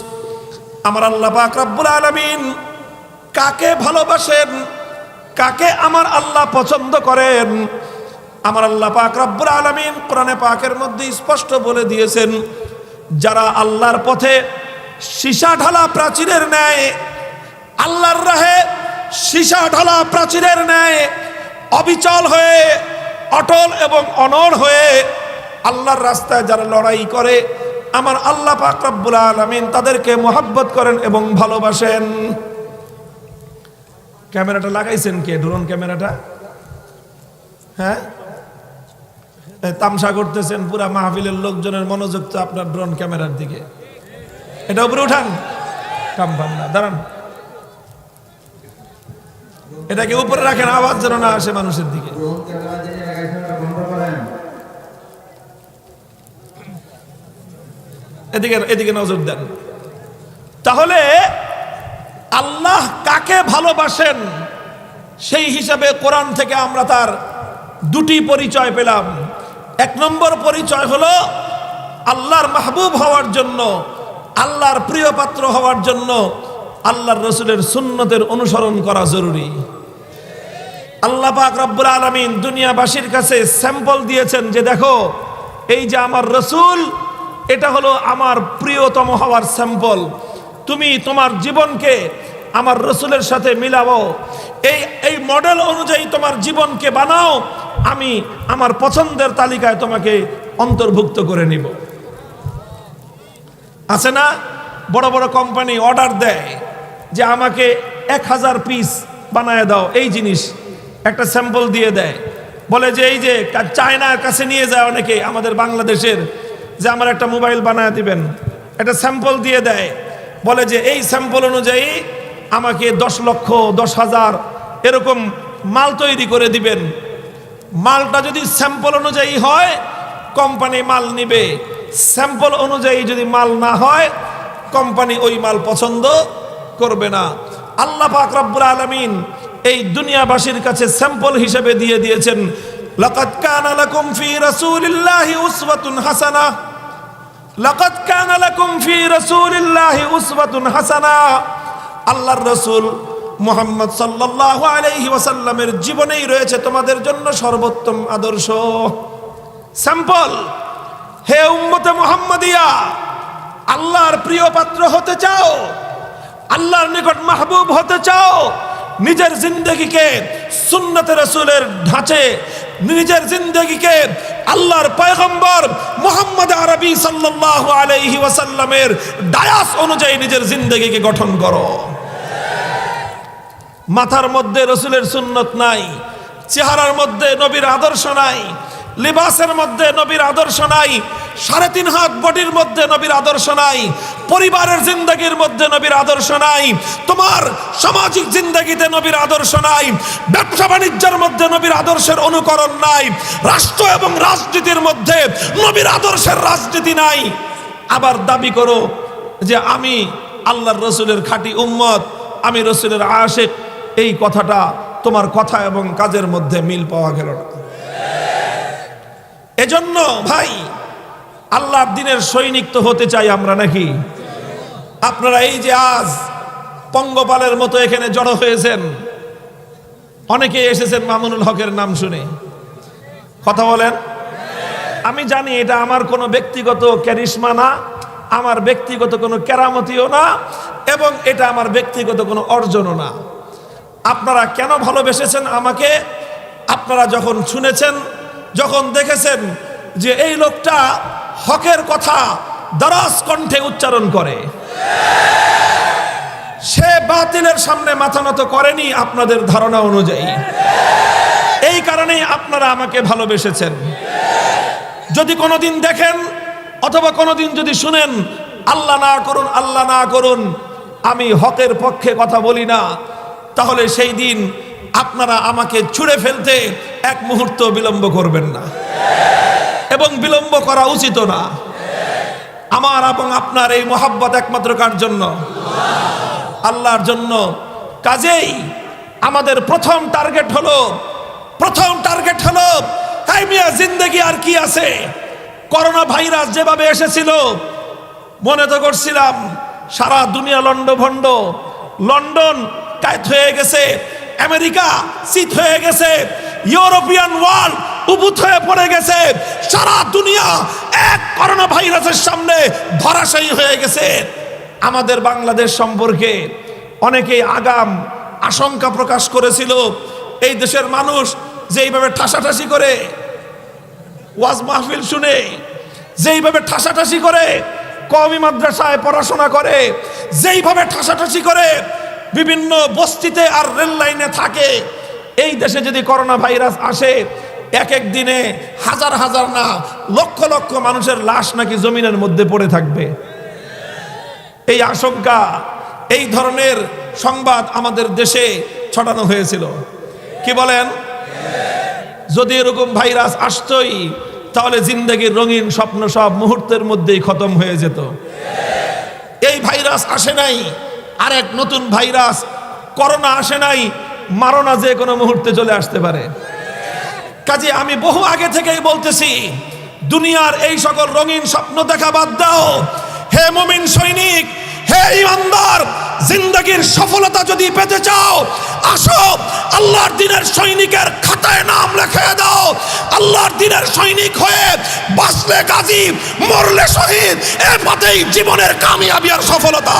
আমার আল্লাহ পাক রব্বুল আলামিন কাকে ভালোবাসেন, কাকে আমার আল্লাহ পছন্দ করেন, আমার আল্লাহ পাক রব্বুল আলামিন কোরআনে পাকের মধ্যে স্পষ্ট বলে দিয়েছেন, যারা আল্লাহর পথে সীসা ঢালা প্রাচীরের ন্যায়, আল্লাহর রাহে সীসা ঢালা প্রাচীরের ন্যায় অবিচল হয়ে, অটল এবং অনড় হয়ে আল্লাহর রাস্তায় যারা লড়াই করে, আমার আল্লাহ পাক রব্বুল আলামিন তাদেরকে মহব্বত করেন এবং ভালোবাসেন। ক্যামেরাটা লাগাইছেন কে? ড্রোন ক্যামেরাটা? হ্যাঁ, তামসা করতেছেন পুরা মাহফিলের লোকজনের মনোযোগ তো আপনার ড্রোন ক্যামেরার দিকে। এটা উপরে উঠান, কাম পান না, দাঁড়ান, এটাকে উপরে রাখেন, আওয়াজ যেন না আসে মানুষের দিকে। এদিকে এদিকে নজর দেন। তাহলে আল্লাহ কাকে ভালোবাসেন সেই হিসাবে কোরআন থেকে আমরা তার দুটি পরিচয় পেলাম। এক নম্বর পরিচয় হলো আল্লাহর মাহবুব হওয়ার জন্য, আল্লাহর প্রিয় পাত্র হওয়ার জন্য আল্লাহর রাসূলের সুন্নতের অনুসরণ করা জরুরি। আল্লাহ পাক রব্বুল আলামিন দুনিয়াবাসীর কাছে স্যাম্পল দিয়েছেন যে দেখো, এই যে আমার রাসূল, এটা হলো আমার প্রিয়তম হওয়ার স্যাম্পল। তুমি তোমার জীবনকে আমার রাসূলের সাথে মিলাও, এই মডেল অনুযায়ী তোমার জীবনকে বানাও, আমি আমার পছন্দের তালিকায় তোমাকে অন্তর্ভুক্ত করে নিব। আছে না, বড় বড় কোম্পানি অর্ডার দেয় যে আমাকে 1000 পিস বানায় দাও, এই জিনিস একটা স্যাম্পল দিয়ে দেয়, বলে যে এই যে চায়নার কাছে নিয়ে যায় অনেকে আমাদের বাংলাদেশের, যে আমার একটা মোবাইল বানায় দিবেন, একটা স্যাম্পল দিয়ে দেয়, বলে যে এই স্যাম্পল অনুযায়ী আমাকে 10 লক্ষ 10,000 এরকম মাল তৈরি করে দিবেন। মালটা যদি স্যাম্পল অনুযায়ী হয় কোম্পানি মাল নিবে, স্যাম্পল অনুযায়ী যদি মাল না হয় কোম্পানি ওই মাল পছন্দ করবে না। আল্লাহ পাক রব্বুল আলামিন এই দুনিয়াবাসীর কাছে স্যাম্পল হিসেবে দিয়ে দিয়েছেন, লাকাদ কানা লাকুম ফি রাসূলিল্লাহি উসওয়াতুন হাসানাহ, লাকাদ কানা লাকুম ফি রাসূলিল্লাহি উসওয়াতুন হাসানাহ। আল্লাহর রাসূল মুহাম্মদ সাল্লাল্লাহু আলাইহি ওয়াসাল্লামের জীবনেই রয়েছে তোমাদের জন্য সর্বোত্তম আদর্শ। স্যাম্পল। হে উম্মতে মুহাম্মাদিয়া, আল্লাহর প্রিয় পাত্র হতে চাও, আল্লাহর নিকট মাহবুব হতে চাও, নিজের জিন্দগিকে সুন্নতে রাসূলের ঢাঁচে, নিজের জিন্দগিকে আল্লাহর পয়গম্বর মুহাম্মদ আরবি সাল্লাল্লাহু আলাইহি ওয়াসাল্লামের ডায়াস অনুযায়ী নিজের জিন্দগিকে গঠন করো। মাথার মধ্যে রাসূলের সুন্নত নাই, চেহারার মধ্যে নবীর আদর্শ নাই, লিবাসের মধ্যে নবীর আদর্শ নাই, 3.5 হাত বডির মধ্যে নবীর আদর্শ নাই, পরিবারের জিন্দগির মধ্যে নবীর আদর্শ নাই, তোমার সামাজিক জিন্দগিতে নবীর আদর্শ নাই, ব্যবসা বাণিজ্যের মধ্যে নবীর আদর্শের অনুকরণ নাই, রাষ্ট্র এবং রাজনীতির মধ্যে নবীর আদর্শের রাজনীতি নাই, আবার দাবি করো যে আমি আল্লাহর রাসূলের খাঁটি উম্মত, আমি রাসূলের আশিক, এই কথাটা তোমার কথা এবং কাজের মধ্যে মিল পাওয়া গেল না। এজন্য ভাই, আল্লাহর দ্বীনের সৈনিক তো হতে চাই আমরা নাকি? আপনারা এই যে আজ পঙ্গপালের মতো এখানে জড়ো হয়েছেন, অনেকে এসেছেন মামুনুল হকের নাম শুনে, কথা বলেন। আমি জানি এটা আমার কোনো ব্যক্তিগত ক্যারিশমা না, আমার ব্যক্তিগত কোনো কেরামতিও না, এবং এটা আমার ব্যক্তিগত কোনো অর্জনও না। আপনারা কেন ভালোবেসেছেন আমাকে? আপনারা যখন শুনেছেন, যখন দেখেছেন যে এই লোকটা হকের কথা দারাজ কণ্ঠে উচ্চারণ করে, সে বাতিলের সামনে মাথা নত করেনি আপনাদের ধারণা অনুযায়ী। এই কারণেই আপনারা আমাকে ভালোবেসেছেন। যদি কোনোদিন দেখেন অথবা কোনোদিন যদি শুনেন, আল্লাহ না করুন, আল্লাহ না করুন, আমি হকের পক্ষে কথা বলি না, তাহলে সেই দিন আপনারা আমাকে ছুঁড়ে ফেলতে এক মুহূর্ত বিলম্ব করবেন না, এবং বিলম্ব করা উচিত না। আমার এবং আপনার এই মহাব্বত একমাত্র কার জন্য? আল্লাহর জন্য। কাজেই আমাদের প্রথম টার্গেট হলো হাই মিয়া, জিন্দেগি আর কি আছে? করোনা ভাইরাস যেভাবে এসেছিল মনে তো করছিলাম সারা দুনিয়া লন্ডভন্ড, লন্ডন কায়েত হয়ে গেছে, আমেরিকা চিত হয়ে গেছে, ইউরোপিয়ান ওয়ার্ল্ড উবুত হয়ে পড়ে গেছে, সারা দুনিয়া এক করোনা ভাইরাসের সামনে ধরাশায়ী হয়ে গেছে। আমাদের বাংলাদেশ সম্পর্কে অনেকেই আগাম আশঙ্কা প্রকাশ করেছিল, এই দেশের মানুষ যেইভাবে ঠাসাঠাসি করে ওয়াজ মাহফিল শুনে, যেইভাবে ঠাসাঠাসি করে কওমি মাদ্রাসায় পড়াশোনা করে, যেইভাবে ঠাসাঠাসি করে বিভিন্ন বস্তিতে আর রেল লাইনে থাকে, এই দেশে যদি করোনা ভাইরাস আসে এক এক দিনে হাজার হাজার না লক্ষ লক্ষ মানুষের লাশ নাকি জমিনের মধ্যে পড়ে থাকবে। এই আশঙ্কা, এই ধরনের সংবাদ আমাদের দেশে ছড়ানো হয়েছিল। কি বলেন? যদি এরকম ভাইরাস আসতোই তাহলে জিন্দেগির রঙিন স্বপ্ন সব মুহূর্তের মধ্যেই খতম হয়ে যেত। এই ভাইরাস আসে নাই, আরেক নতুন ভাইরাস করোনা আসে নাই, মারণা যে কোনো মুহূর্তে চলে আসতে পারে। কাজে আমি বহু আগে থেকেই বলতেছি, দুনিয়ার এই সকল রঙিন স্বপ্ন দেখা বাদ দাও। হে মুমিন সৈনিক, হে ইমানদার, জিন্দেগির সফলতা যদি পেতে চাও, আসো আল্লাহর দ্বীনের সৈনিকের খাতায় নাম লিখে দাও। আল্লাহর দ্বীনের সৈনিক হয়ে বাঁচলে গাজী, মরলে শহীদ, এর পথেই জীবনের কামিয়াবি আর সফলতা।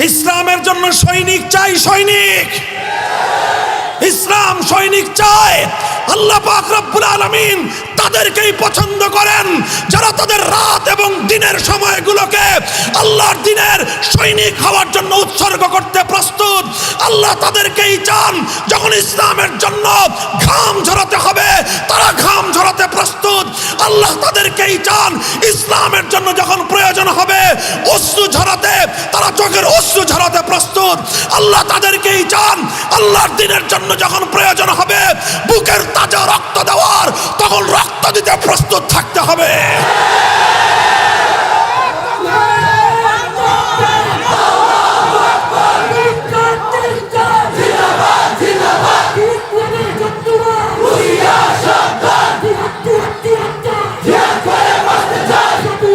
ইসলামের জন্য সৈনিক চাই, সৈনিক। ইসলাম সৈনিক চায়। আল্লাহ পাক রব্বুল আলামিন তাদেরকেই পছন্দ করেন যারা তাদের রাত এবং দিনের সময়গুলোকে আল্লাহর দ্বীনের সৈনিক হওয়ার জন্য উৎসর্গ করতে প্রস্তুত। আল্লাহ তাদেরকেই চান যখন ইসলামের জন্য ঘাম ঝরাতে হবে তারা ঘাম ঝরাতে প্রস্তুত। আল্লাহ তাদেরকেই চান ইসলামের জন্য যখন প্রয়োজন হবে অশ্রু ঝরাতে তারা চোখের অশ্রু ঝরাতে প্রস্তুত। আল্লাহ তাদেরকেই চান আল্লাহর দ্বীনের জন্য যখন প্রয়োজন হবে বুকের তাজা রক্ত দেওয়ার তখন রক্ত দিতে প্রস্তুত থাকতে হবে।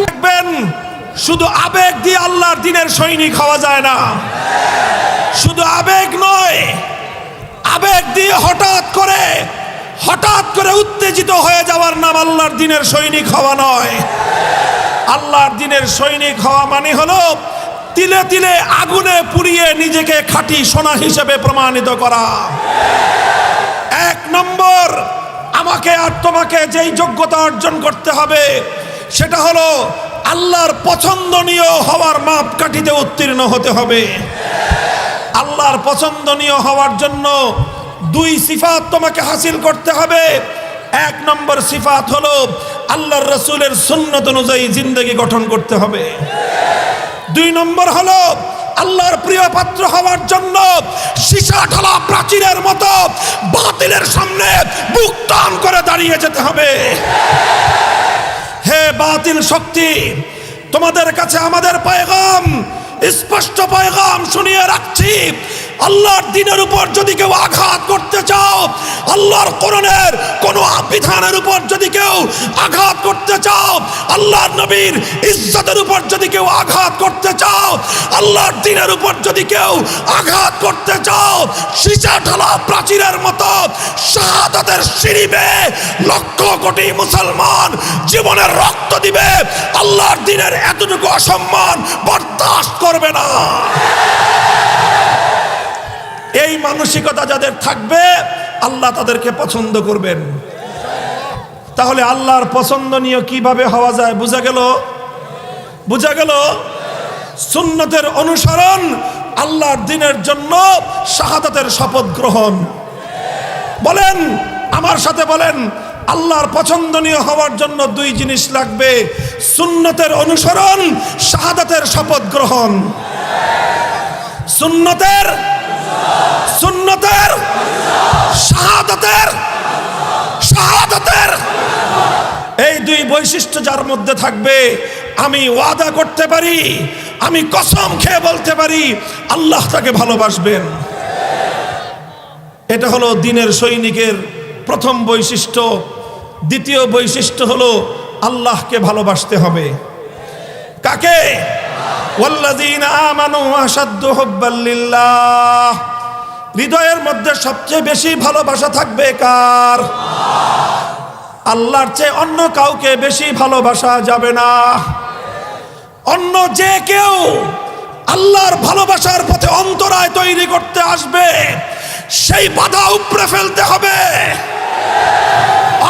দেখবেন শুধু আবেগ দিয়ে আল্লাহর দ্বীনের সৈনিক হওয়া যায় না। শুধু আবেগ নয়, আবেগ দিয়ে হঠাৎ করে উত্তেজিত হয়ে যাওয়ার নাম আল্লাহর দ্বীনের সৈনিক হওয়া নয়। আল্লাহর দ্বীনের সৈনিক হওয়া মানে হলো তিলে তিলে আগুনে পুড়িয়ে নিজেকে খাঁটি সোনা হিসেবে প্রমাণিত করা। এক নম্বর, আমাকে আর তোমাকে যেই যোগ্যতা অর্জন করতে হবে সেটা হলো আল্লাহর পছন্দনীয় হওয়ার মাপকাঠিতে উত্তীর্ণ হতে হবে। আল্লাহর পছন্দনীয় হওয়ার জন্য দুই সিফাত তোমাকে হাসিল করতে হবে। এক নম্বর সিফাত হলো আল্লাহর রাসূলের সুন্নাত অনুযায়ী জিন্দেগি গঠন করতে হবে। দুই নম্বর হলো আল্লাহর প্রিয় পাত্র হওয়ার জন্য সীসা ঢালা প্রাচীরের মতো বাতিলের সামনে বুক টান করে দাঁড়িয়ে যেতে হবে। হে বাতিল শক্তি, তোমাদের কাছে আমাদের পয়গাম, স্পষ্ট পয়গাম শুনিয়ে রাখছি। আল্লাহর দ্বীনের উপর যদি কেউ আঘাত করতে চাও, আল্লাহর কোরআনের কোন বিধানের উপর যদি কেউ আঘাত করতে চাও, আল্লাহর নবীর ইজ্জতের উপর যদি কেউ আঘাত করতে চাও, আল্লাহর দ্বীনের উপর যদি কেউ আঘাত করতে চাও, সীসা ঢালা প্রাচীরের মতো শাহাদাতের সিঁড়ি বেয়ে লক্ষ কোটি মুসলমান জীবনের রক্ত দিবে, আল্লাহর দ্বীনের এতটুকু অসম্মান বরদাস্ত করবে না। এই মানসিকতা যাদের থাকবে আল্লাহ তাদেরকে পছন্দ করবেন। তাহলে আল্লাহর পছন্দনীয় কিভাবে হওয়া যায় বোঝা গেল সুন্নতের অনুসরণ, আল্লাহর দ্বীনের জন্য শাহাদাতের শপথ গ্রহণ। বলেন, আমার সাথে বলেন, আল্লাহর পছন্দনীয় হওয়ার জন্য দুই জিনিস লাগবে, সুন্নতের অনুসরণ, শাহাদাতের শপথ গ্রহণ। সুন্নতের শাহাদাতের এই দুই বৈশিষ্ট্য যার মধ্যে থাকবে, আমি ওয়াদা করতে পারি, আমি কসম খেয়ে বলতে পারি, আল্লাহ তাকে ভালোবাসবেন। এটা হলো দ্বীনের সৈনিকের প্রথম বৈশিষ্ট্য। দ্বিতীয় বৈশিষ্ট্য হলো আল্লাহকে ভালোবাসতে হবে। কাকে? ওয়াল্লাযীনা আমানু আশাদ্দু হুব্বাল লিল্লাহ। হৃদয়ের মধ্যে সবচেয়ে বেশি ভালোবাসা থাকবে কার? আল্লাহর চেয়ে অন্য কাউকে বেশি ভালোবাসা যাবে না। অন্য যে কেউ আল্লাহর ভালোবাসার পথে অন্তরায় তৈরি করতে আসবে, সেই বাধা উপড়ে ফেলতে হবে।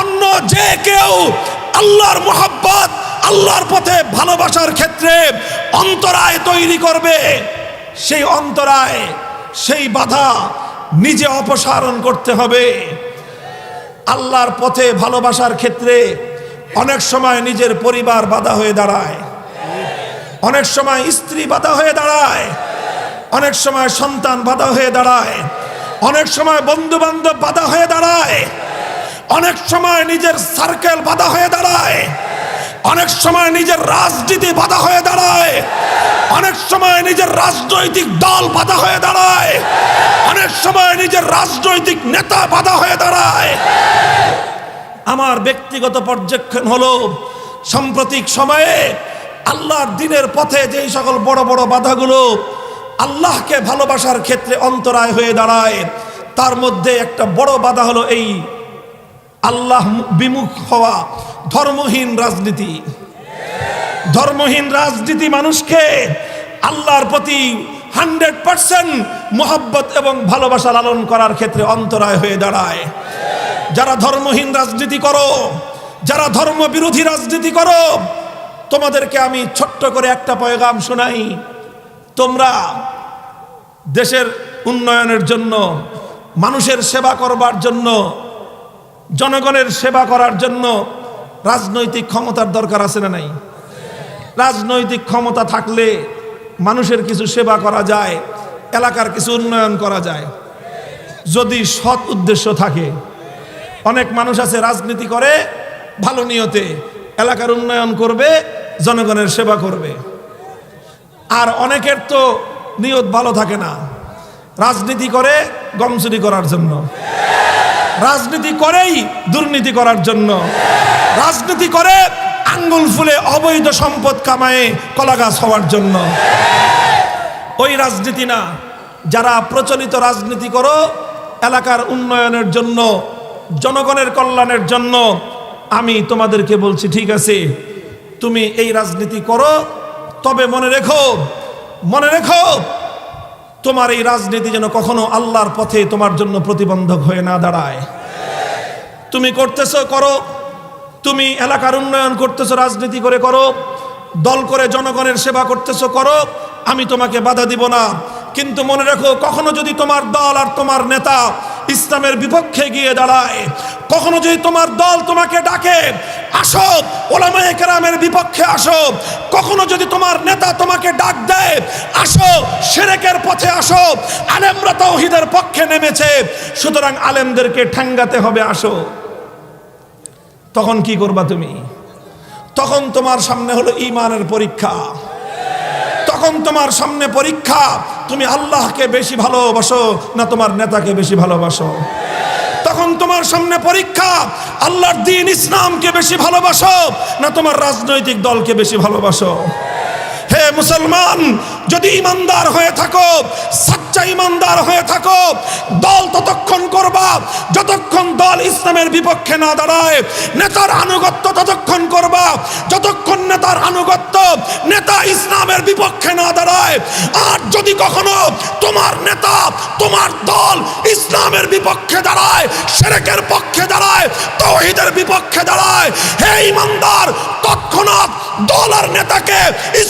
অন্য যে কেউ আল্লাহর মুহাব্বত, আল্লাহর পথে ভালোবাসার ক্ষেত্রে অন্তরায় তৈরি করবে, সেই অন্তরায়, সেই বাধা নিজে অপসারণ করতে হবে। আল্লাহর পথে ভালোবাসার ক্ষেত্রে অনেক সময় নিজের পরিবার বাধা হয়ে দাঁড়ায়, অনেক সময় স্ত্রী বাধা হয়ে দাঁড়ায়, অনেক সময় সন্তান বাধা হয়ে দাঁড়ায়, অনেক সময় বন্ধু বান্ধব বাধা হয়ে দাঁড়ায়, অনেক সময় নিজের সার্কেল বাধা হয়ে দাঁড়ায়, অনেক সময় নিজের রাজনীতি বাধা হয়ে দাঁড়ায়, অনেক সময় নিজের রাজনৈতিক দল বাধা হয়ে দাঁড়ায়, অনেক সময় নিজের রাজনৈতিক নেতা বাধা হয়ে দাঁড়ায়। আমার ব্যক্তিগত পর্যবেক্ষণ হলো, সাম্প্রতিক সময়ে আল্লাহর দ্বীনের পথে যেই সকল বড় বড় বাধাগুলো আল্লাহকে ভালোবাসার ক্ষেত্রে অন্তরায় হয়ে দাঁড়ায়, তার মধ্যে একটা বড় বাধা হলো এই আল্লাহ বিমুখ হওয়া ধর্মহীন রাজনীতি। ধর্মহীন রাজনীতি মানুষকে আল্লাহর প্রতি 100% মোহাব্বত এবং ভালোবাসা লালন করার ক্ষেত্রে অন্তরায় হয়ে দাঁড়ায়। যারা ধর্মহীন রাজনীতি করো, যারা ধর্ম বিরোধী রাজনীতি করো, তোমাদেরকে আমি ছোট্ট করে একটা পয়গাম শোনাই। তোমরা দেশের উন্নয়নের জন্য, মানুষের সেবা করবার জন্য, জনগণের সেবা করার জন্য রাজনৈতিক ক্ষমতার দরকার আছে না নাই? রাজনৈতিক ক্ষমতা থাকলে মানুষের কিছু সেবা করা যায়, এলাকার কিছু উন্নয়ন করা যায়, যদি সৎ উদ্দেশ্য থাকে। অনেক মানুষ আছে রাজনীতি করে ভালো নিয়তে, এলাকার উন্নয়ন করবে, জনগণের সেবা করবে। আর অনেকের তো নিয়ত ভালো থাকে না, রাজনীতি করে গম চুরি করার জন্য, রাজনীতি করেই দুর্নীতি করার জন্য, রাজনীতি করে আঙ্গুল ফুলে অবৈধ সম্পদ কামায়ে কলাগাছ হওয়ার জন্য। ওই রাজনীতি না, যারা প্রচলিত রাজনীতি করো এলাকার উন্নয়নের জন্য, জনগণের কল্যাণের জন্য, আমি তোমাদেরকে বলছি, ঠিক আছে, তুমি এই রাজনীতি করো, তবে মনে রেখো তোমার এই রাজনীতি যেন কখনো আল্লাহর পথে তোমার জন্য প্রতিবন্ধক হয়ে না দাঁড়ায়। তুমি করতেছো করো, তুমি এলাকার উন্নয়ন করতেছো রাজনীতি করে করো, দল করে জনগণের সেবা করতেছো করো, আমি তোমাকে বাধা দিব না। কিন্তু মনে রেখো, কখনো যদি তোমার দল আর তোমার নেতা ইসলামের বিপক্ষে গিয়ে দাঁড়ায়, কখনো যদি তোমার দল তোমাকে ডাকে আসো ওলামায়ে কেরামের বিপক্ষে আসো, কখনো যদি তোমার নেতা তোমাকে ডাক দেয় আসো শিরকের পথে আসো, আলেমরা তাওহীদের পক্ষে নেমেছে, সুতরাং আলেমদেরকে ঠাঙ্গাতে হবে আসো, তখন কি করবা তুমি? তখন তোমার সামনে হলো ঈমানের পরীক্ষা, তখন তোমার সামনে পরীক্ষা, তুমি আল্লাহকে বেশি ভালোবাসো না তোমার নেতাকে বেশি ভালোবাসো। তখন তোমার সামনে পরীক্ষা, আল্লাহর দ্বীন ইসলামকে বেশি ভালোবাসো না তোমার রাজনৈতিক দলকে বেশি ভালোবাসো। হে মুসলমান, যদি ইমানদার হয়ে থাকো, সচ্চা ইমানদার হয়ে থাকো, দল ততক্ষণ করবা যতক্ষণ দল ইসলামের বিপক্ষে না দাঁড়ায়। নেতার আনুগত্য ততক্ষণ করবা যতক্ষণ নেতার আনুগত্য নেতা ইসলামের বিপক্ষে না দাঁড়ায়। আর যদি কখনো তোমার নেতা, তোমার দল ইসলামের বিপক্ষে দাঁড়ায়, শিরকের পক্ষে দাঁড়ায়, তাওহীদের বিপক্ষে দাঁড়ায়, হে ইমানদার, তৎক্ষণাৎ দল আর নেতাকে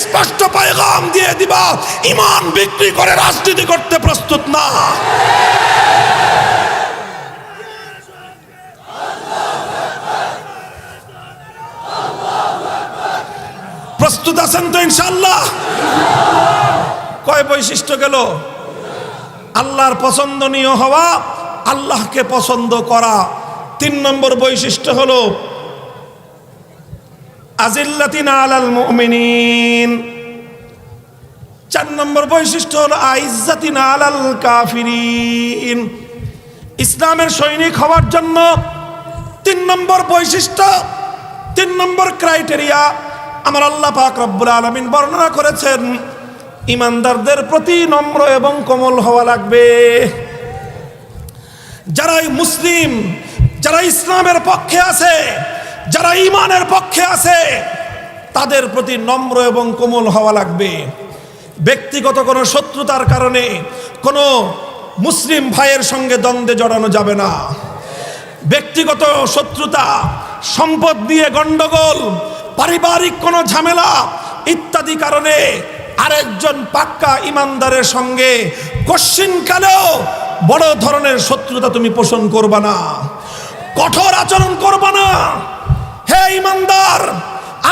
স্পষ্ট পয়গাম দিয়ে দিবা, ঈমান বিক্রি করে রাজনীতি করতে প্রস্তুত না। প্রস্তুত আছেন তো ইনশাআল্লাহ? কয় বৈশিষ্ট্য গেল? আল্লাহর পছন্দনীয় হওয়া, আল্লাহকে পছন্দ করা। 3 নম্বর বৈশিষ্ট্য হলো আজিল্লাতিনা আলাল মুমিনিন। 4 নম্বর বৈশিষ্ট্য হলো আইজ্জাতিনা আলাল কাফিরিন। ইসলামের সৈনিক হওয়ার জন্য 3 নম্বর বৈশিষ্ট্য, 3 নম্বর ক্রাইটেরিয়া আমার আল্লাহ পাক রব্বুল আলামিন বর্ণনা করেছেন। ইমানদারদের প্রতি নম্র এবং কোমল হওয়া লাগবে। যারা মুসলিম, যারা ইসলামের পক্ষে আছে, যারা ঈমানের পক্ষে আছে, তাদের প্রতি নম্র এবং কোমল হওয়া লাগবে। ব্যক্তিগত কোনো শত্রুতার কারণে কোনো মুসলিম ভাইয়ের সঙ্গে দ্বন্দ্বে জড়ানো যাবে না। ব্যক্তিগত শত্রুতা, সম্পদ নিয়ে গন্ডগোল, পারিবারিক কোনো ঝামেলা ইত্যাদি কারণে আরেকজন পাক্কা ইমানদারের সঙ্গে কশ্চিনকালেও বড় ধরনের শত্রুতা তুমি পোষণ করবা না, কঠোর আচরণ করবা না। হে ইমানদার,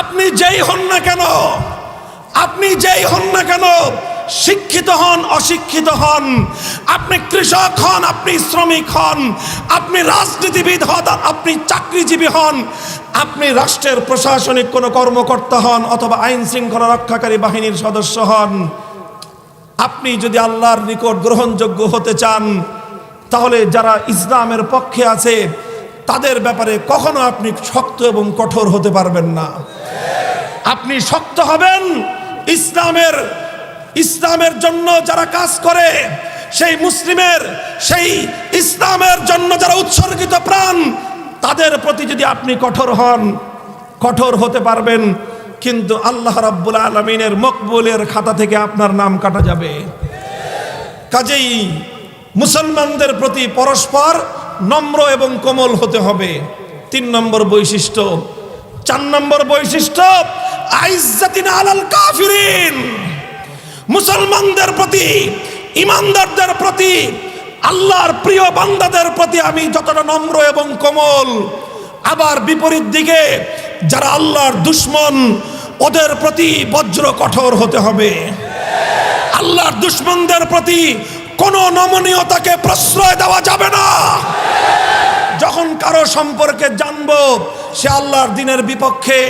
আপনি যেই হন না কেন, আপনি যেই হন না কেন, শিক্ষিত হন, অশিক্ষিত হন, আপনি কৃষক হন, আপনি শ্রমিক হন, আপনি রাজনীতিবিদ হন, আপনি চাকরিজীবী হন, আপনি রাষ্ট্রের প্রশাসনিক কোনো কর্মকর্তা হন অথবা আইন শৃঙ্খলা রক্ষাকারী বাহিনীর সদস্য হন, আপনি যদি আল্লাহর নিকট গ্রহণযোগ্য হতে চান, তাহলে যারা ইসলামের পক্ষে আছে তাদের ব্যাপারে কখনো আপনি শক্ত এবং কঠোর হতে পারবেন না। আপনি শক্ত হবেন ইসলামের জন্য যারা কাজ করে, সেই মুসলিমের, সেই ইসলামের জন্য যারা উৎসর্গিত প্রাণ, তাদের প্রতি যদি আপনি কঠোর হন, কঠোর হতে পারবেন, কিন্তু আল্লাহ রাব্বুল আলামিনের মকবুলের খাতা থেকে আপনার নাম কাটা যাবে। কাজেই মুসলমানদের প্রতি পরস্পর নম্র এবং কোমল হতে হবে। 3 নম্বর বৈশিষ্ট্য। 4 নম্বর বৈশিষ্ট্য আইজ্জাতিনা আলাল কাফিরিন। মুসলমানদের প্রতি, ইমানদারদের প্রতি, আল্লাহর প্রিয় বান্দাদের প্রতি আমি যতটা নম্র এবং কোমল, আবার বিপরীত দিকে যারা আল্লাহর দুশমন, ওদের প্রতি বজ্র কঠোর হতে হবে। আল্লাহর দুশমনদের প্রতি কোনো নমনীয়তাকে প্রশ্রয় দেওয়া যাবে না। যখন কারো সম্পর্কে জানবো সে আল্লাহর দ্বীনের বিপক্ষে,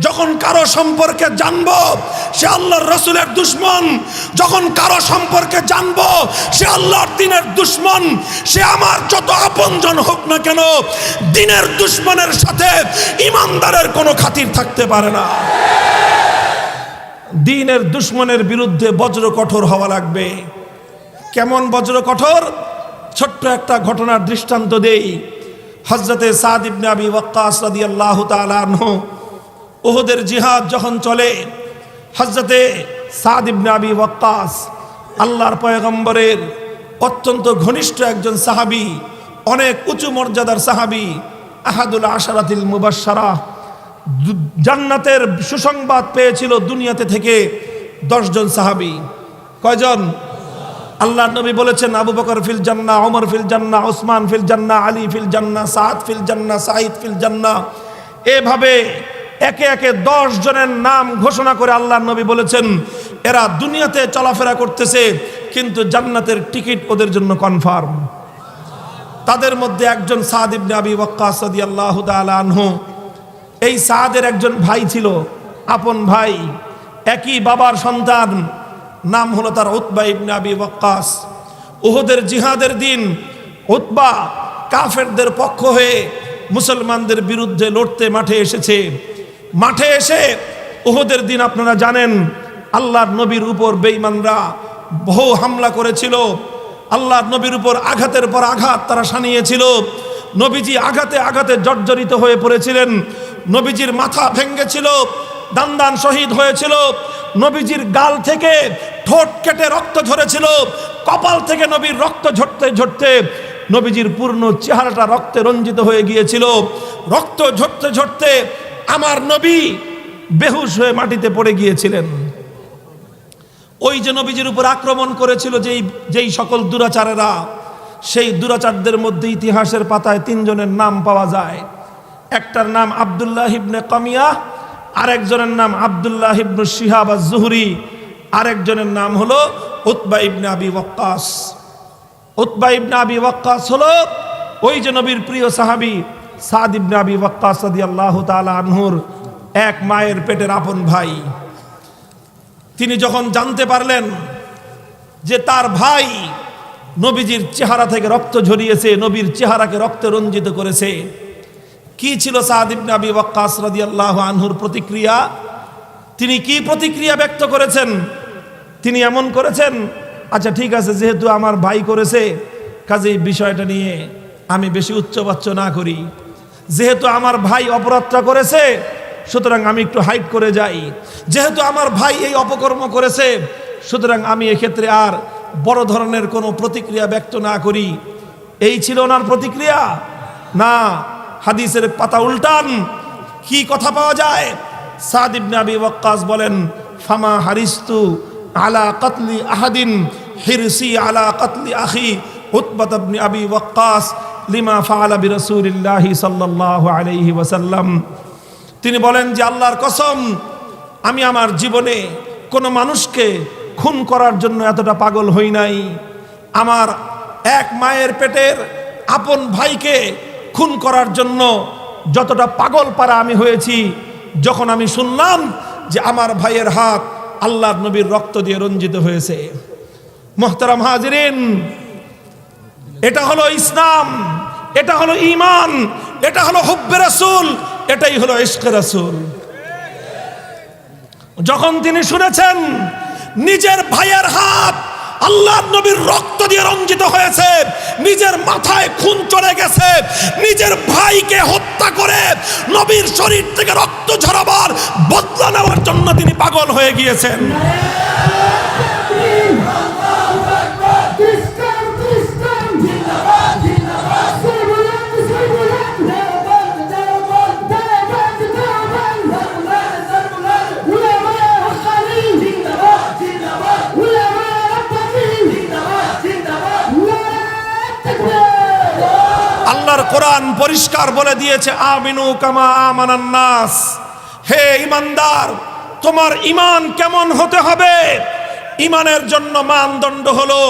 যখন কারো সম্পর্কে জানবো সে আল্লাহর রাসূলের দুশমন, যখন কারো সম্পর্কে জানবো সে আল্লাহর দ্বীনের দুশমন, সে আমার যত আপনজন হোক না কেন, দ্বীনের দুশমনের সাথে ইমানদারের কোনো খাতির থাকতে পারে না। দ্বীনের দুশমনের বিরুদ্ধে বজ্র কঠোর হওয়া লাগবে। কেমন বজ্র কঠোর? ছোট্ট একটা ঘটনার দৃষ্টান্ত দেই। হযরতে সাদ ইবনে আবি ওয়াক্কাস রাদিয়াল্লাহু তাআলা আনহু, উহুদের জিহাদ যখন চলে, হযরতে সাদ ইবনে আবি ওয়াক্কাস আল্লাহর পয়গম্বরের অত্যন্ত ঘনিষ্ঠ একজন সাহাবী, অনেক উঁচু মর্যাদার সাহাবী, আহাদুল আশারাতিল মুবাশশারা, জান্নাতের সুসংবাদ পেয়েছিল দুনিয়াতে থেকে 10 জন সাহাবী। কয়জন? আল্লাহর নবী বলেছেন আবু বকর ফিল জান্নাহ, ওমর ফিল জান্নাহ, ওসমান ফিল জান্নাহ, আলী ফিল জান্নাহ, সাদ ফিল জান্নাহ, সাঈদ ফিল জান্নাহ। এভাবে একে একে 10 জনের নাম ঘোষণা করে আল্লাহর নবী বলেছেন এরা দুনিয়াতে চলাফেরা করতেছে কিন্তু জান্নাতের টিকিট ওদের জন্য কনফার্ম। তাদের মধ্যে একজন সাদ ইবনে আবি ওয়াক্কাস রাদিয়াল্লাহু তাআলা আনহু। এই সাদের একজন ভাই ছিল, আপন ভাই। একই বাবার সন্তান, নাম হলো তার উতবা ইবনে আবি ওয়াক্কাস। উহুদের জিহাদের দিন উতবা কাফেরদের পক্ষ হয়ে মুসলমানদের বিরুদ্ধে লড়তে মাঠে এসেছে। মাঠে এসে উহুদের দিন আপনারা জানেন আল্লাহর নবীর উপর বেঈমানরা বহু হামলা করেছিল। আল্লাহর নবীর উপর আঘাতের পর আঘাত তারা শানিয়েছিল। নবীজি আঘাতে আঘাতে জর্জরিত হয়ে পড়েছিলেন। নবীজির মাথা ভেঙেছিল, দান শহীদ হয়েছিল। নবীজির গাল থেকে ঠোঁট কেটে রক্ত ঝরেছিল। কপাল থেকে নবীর রক্ত ঝরতে ঝরতে নবীজির পূর্ণ চেহারাটা রক্তে রঞ্জিত হয়ে গিয়েছিল। রক্ত ঝরতে ঝরতে আমার নবী বেহুশ হয়ে মাটিতে পড়ে গিয়েছিলেন। ওই যে নবীজির উপর আক্রমণ করেছিল যেই সকল দুরাচারেরা, সেই দুরাচারদের মধ্যে ইতিহাসের পাতায় 3 জনের নাম পাওয়া যায়। একটার নাম আব্দুল্লাহ ইবনে কামিয়া, আরেকজনের নাম আব্দুল্লাহ ইবনে শিহাব আজ-জুহরি, আরেকজনের নাম হলো উতবা ইবনে আবি ওয়াক্কাস। উতবা ইবনে আবি ওয়াক্কাস হলো ওই যে নবীর প্রিয় সাহাবী সাদ ইবনে আবি ওয়াক্কাস রাদিয়াল্লাহু তাআলা আনহুর এক মায়ের পেটের আপন ভাই। তিনি যখন জানতে পারলেন যে তার ভাই নবীজির চেহারা থেকে রক্ত ঝরিয়েছে, নবীর চেহারাকে রক্তে রঞ্জিত করেছে, কি ছিল সাদ ইবনে আবি ওয়াক্কাস রাদিয়াল্লাহু আনহুর প্রতিক্রিয়া? তিনি কি প্রতিক্রিয়া ব্যক্ত করেছেন? তিনি এমন করেছেন, আচ্ছা ঠিক আছে, যেহেতু আমার ভাই করেছে কাজেই বিষয়টা নিয়ে আমি বেশি উচ্চবাচ্য না করি। যেহেতু আমার ভাই অপরাধটা করেছে সুতরাং আমি একটু হাইড করে যাই। যেহেতু আমার ভাই এই অপকর্ম করেছে সুতরাং আমি এক্ষেত্রে আর বড় ধরনের কোনো প্রতিক্রিয়া ব্যক্ত না করি। এই ছিল ওনার প্রতিক্রিয়া? না, হাদিসের পাতা উল্টান, কি কথা পাওয়া যায়? সাদ ইবনে আবি ওয়াক্কাস বলেন, ফামা হারিস্তু আলা কাতলি আহাদিন হিরসি আলা কাতলি আখি উতবা ইবনে আবি ওয়াক্কাস লিমা ফাআলা বিরাসূলিল্লাহি সাল্লাল্লাহু আলাইহি ওয়াসাল্লাম। তিনি বলেন যে আল্লাহর কসম, আমি আমার জীবনে কোনো মানুষকে খুন করার জন্য এতটা পাগল হই নাই। আমার এক মায়ের পেটের আপন ভাইকে খুন করার জন্য যতটা পাগল পারা আমি হয়েছি যখন আমি শুনলাম যে আমার ভাইয়ের হাত আল্লাহর নবীর রক্ত দিয়ে রঞ্জিত হয়েছে। মুহতারাম হাজিরিন, এটা হলো ইসলাম, এটা হলো ঈমান, এটা হলো হুব্বে রাসূল, এটাই হলো ইশকে রাসূল। যখন তিনি শুনেছেন নিজের ভাইয়ের হাত আল্লাহর নবীর রক্ত দিয়ে রঞ্জিত হয়েছে, নিজের মাথায় খুন চলে গেছে, নিজের ভাইকে হত্যা করে নবীর শরীর থেকে রক্ত ঝরাবার বদলা নেওয়ার জন্য তিনি পাগল হয়ে গিয়েছেন। আল্লাহর কোরআন পরিষ্কার বলে দিয়েছে, আমিনু কামা আমানান নাস। হে ঈমানদার, তোমার ঈমান কেমন হতে হবে? ঈমানের জন্য মানদণ্ড হলো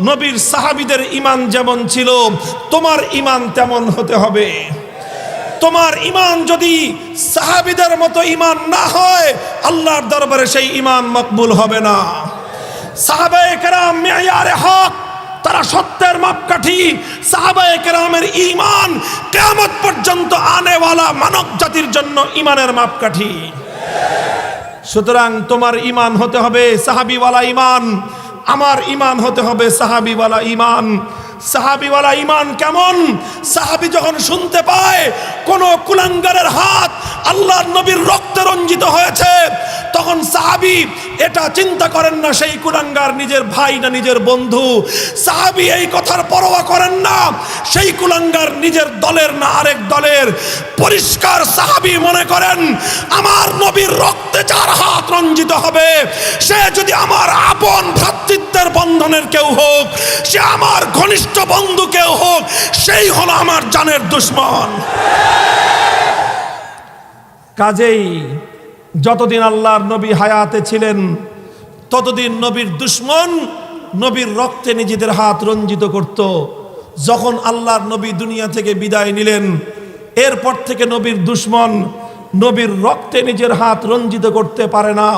নবীর সাহাবীদের ঈমান যেমন ছিল তোমার ঈমান তেমন হতে হবে। তোমার ঈমান যদি সাহাবীদের মতো ঈমান না হয় আল্লাহর দরবারে সেই ঈমান মকবুল হবে না। সাহাবায়ে কেরাম মেয়ারে হক, তারা সত্যের মাপকাঠি। সাহাবায়ে কেরামের ঈমান কিয়ামত পর্যন্ত আনেওয়ালা মানব জাতির জন্য ঈমানের মাপকাঠি। সুতরাং তোমার ঈমান হতে হবে সাহাবীওয়ালা ঈমান, আমার ঈমান হতে হবে সাহাবীওয়ালা ঈমান। সাহাবীওয়ালা ঈমান কেমন? সাহাবী যখন শুনতে পায় কোন কুলাঙ্গারের হাত আল্লাহর নবীর রক্তে রঞ্জিত হয়েছে তখন সাহাবী এটা চিন্তা করেন না সেই কুলাঙ্গার নিজের ভাই না নিজের বন্ধু। সাহাবী এই কথার পরোয়া করেন না সেই কুলাঙ্গার নিজের দলের না আরেক দলের। পরিষ্কার সাহাবী মনে করেন আমার নবীর রক্তে যার হাত রঞ্জিত হবে সে যদি আমার আপন ভ্রাতৃত্বের বন্ধনের কেউ হোক, সে আমার ঘনিষ্ঠ বন্ধু কেউ হোক, সেই হলো আমার জানের দুশমন। কাজেই যতদিন আল্লাহর নবী হায়াতে ছিলেন ততদিন নবীর দুশমন নবীর রক্তে নিজেদের হাত রঞ্জিত করত। যখন আল্লাহর নবী দুনিয়া থেকে বিদায় নিলেন এরপর থেকে নবীর দুশমন নবীর রক্তে নিজের হাত রঞ্জিত করতে পারে না,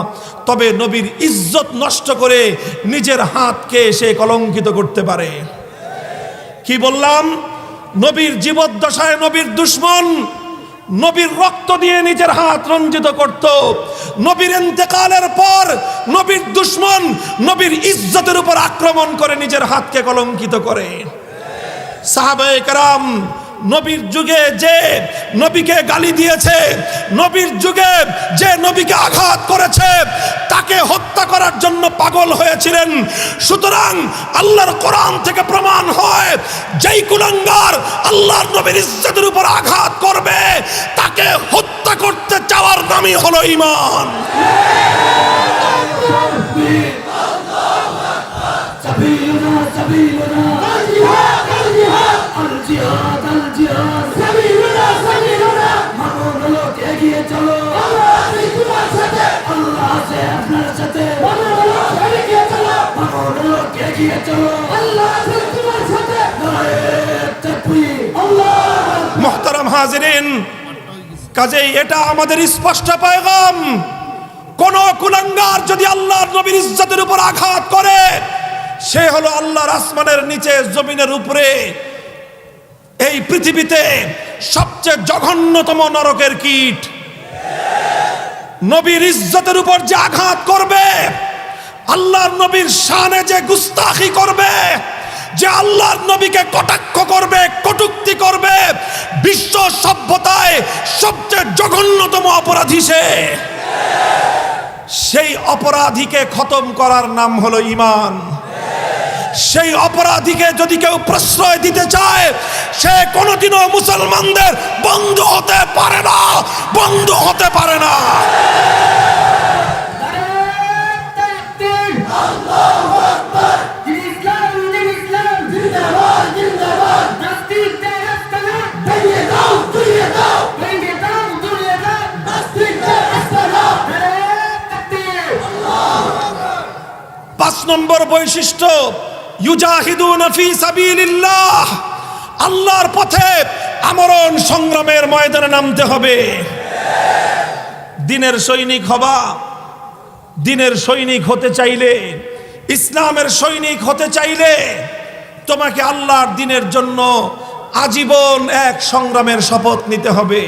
তবে নবীর ইজ্জত নষ্ট করে নিজের হাতকে সে কলঙ্কিত করতে পারে। কি বললাম? নবীর জীবদ্দশায় নবীর দুশমন নবীর রক্ত দিয়ে নিজের হাত রঞ্জিত করত, নবীর ইন্তেকালের পর নবীর দুশমন নবীর ইজ্জতের উপর আক্রমণ করে নিজের হাতকে কলঙ্কিত করে। সাহাবায়ে কেরাম নবীর যুগে যে নবীকে গালি দিয়েছে, নবীর যুগে যে নবীকে আঘাত করেছে, তাকে হত্যা করার জন্য পাগল হয়েছিলেন। সুতরাং আল্লাহর কোরআন থেকে প্রমাণ হয়, যেই কুলাঙ্গার আল্লাহর নবীর ইজ্জতের উপর আঘাত করবে, তাকে হত্যা করতে চাওয়ার নামই হলো ঈমান। মুহতারাম হাজিরিন, কাজেই এটা আমাদের স্পষ্ট পয়গাম, কোন কুলাঙ্গার যদি আল্লাহর নবীর ইজ্জতের উপর আঘাত করে, সে হলো আল্লাহর আসমানের নিচে জমিনের উপরে এই পৃথিবীতে সবচেয়ে জঘন্যতম নরকের কীট। নবীর ইজ্জতের উপর যে আঘাত করবে, আল্লাহর নবীর শানে যে গুস্তাখি করবে, যে আল্লাহর নবীকে কটাক্ষ করবে, কটূক্তি করবে, বিশ্ব সভ্যতায় সবচেয়ে জঘন্যতম অপরাধী সে। সেই অপরাধীকে খতম করার নাম হলো ঈমান। সেই অপরাধীকে যদি কেউ প্রশ্রয় দিতে চায়, সে কোনোদিনও মুসলমানদের বন্ধু হতে পারে না, বন্ধু হতে পারে না। পাঁচ নম্বর বৈশিষ্ট্য, ইউজাহিদুনা ফি সাবিলিল্লাহ, আল্লাহর পথে আমরণ সংগ্রামের ময়দানে নামতে হবে। দিনের সৈনিক হবা, দিনের সৈনিক হতে চাইলে, ইসলামের সৈনিক হতে চাইলে তোমাকে আল্লাহর দিনের জন্য আজীবন এক সংগ্রামের শপথ নিতে হবে।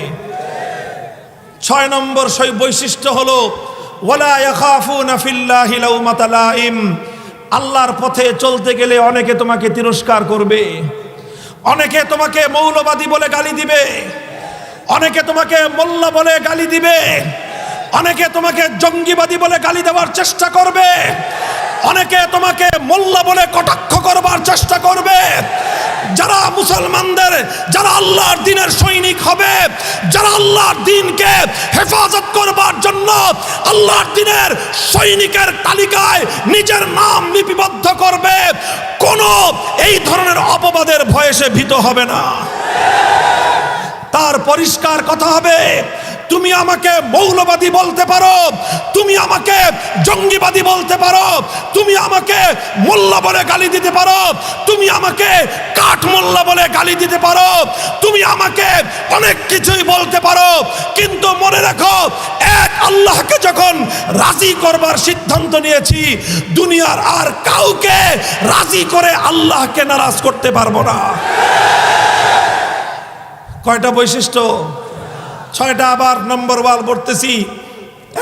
6 নম্বর বৈশিষ্ট্য হলো ওয়ালা ইয়াখাফুনা ফিল্লাহি লাউমাতা লাইম, আল্লাহর পথে চলতে গেলে অনেকে তোমাকে তিরস্কার করবে, অনেকে তোমাকে মৌলবাদী বলে গালি দিবে, অনেকে তোমাকে মোল্লা বলে গালি দিবে, অনেকে তোমাকে জঙ্গিবাদী বলে গালি দেওয়ার চেষ্টা করবে, অনেকে তোমাকে মোল্লা বলে কটাক্ষ করবার চেষ্টা করবে। যারা মুসলমানদের, যারা আল্লাহর দ্বীনের সৈনিক হবে, যারা আল্লাহর দ্বীনকে হেফাজত করবার জন্য আল্লাহর দ্বীনের সৈনিকের তালিকায় নিজের নাম লিপিবদ্ধ করবে, কোনো এই ধরনের অপবাদের ভয়ে সে ভীত হবে না। তার পরিষ্কার কথা হবে, তুমি আমাকে মৌলবাদী বলতে পারো, তুমি আমাকে জঙ্গিবাদী বলতে পারো, তুমি আমাকে মোল্লা বলে গালি দিতে পারো, তুমি আমাকে কাঠ মোল্লা বলে গালি দিতে পারো, তুমি আমাকে অনেক কিছুই বলতে পারো, কিন্তু মনে রাখো, এক আল্লাহকে যখন রাজি করবার সিদ্ধান্ত নিয়েছি, দুনিয়ার আর কাউকে রাজি করে আল্লাহকে নারাজ করতে পারবো না। কয়টা বৈশিষ্ট্য? 6টা। আবার নম্বর ওয়াল বলতেছি।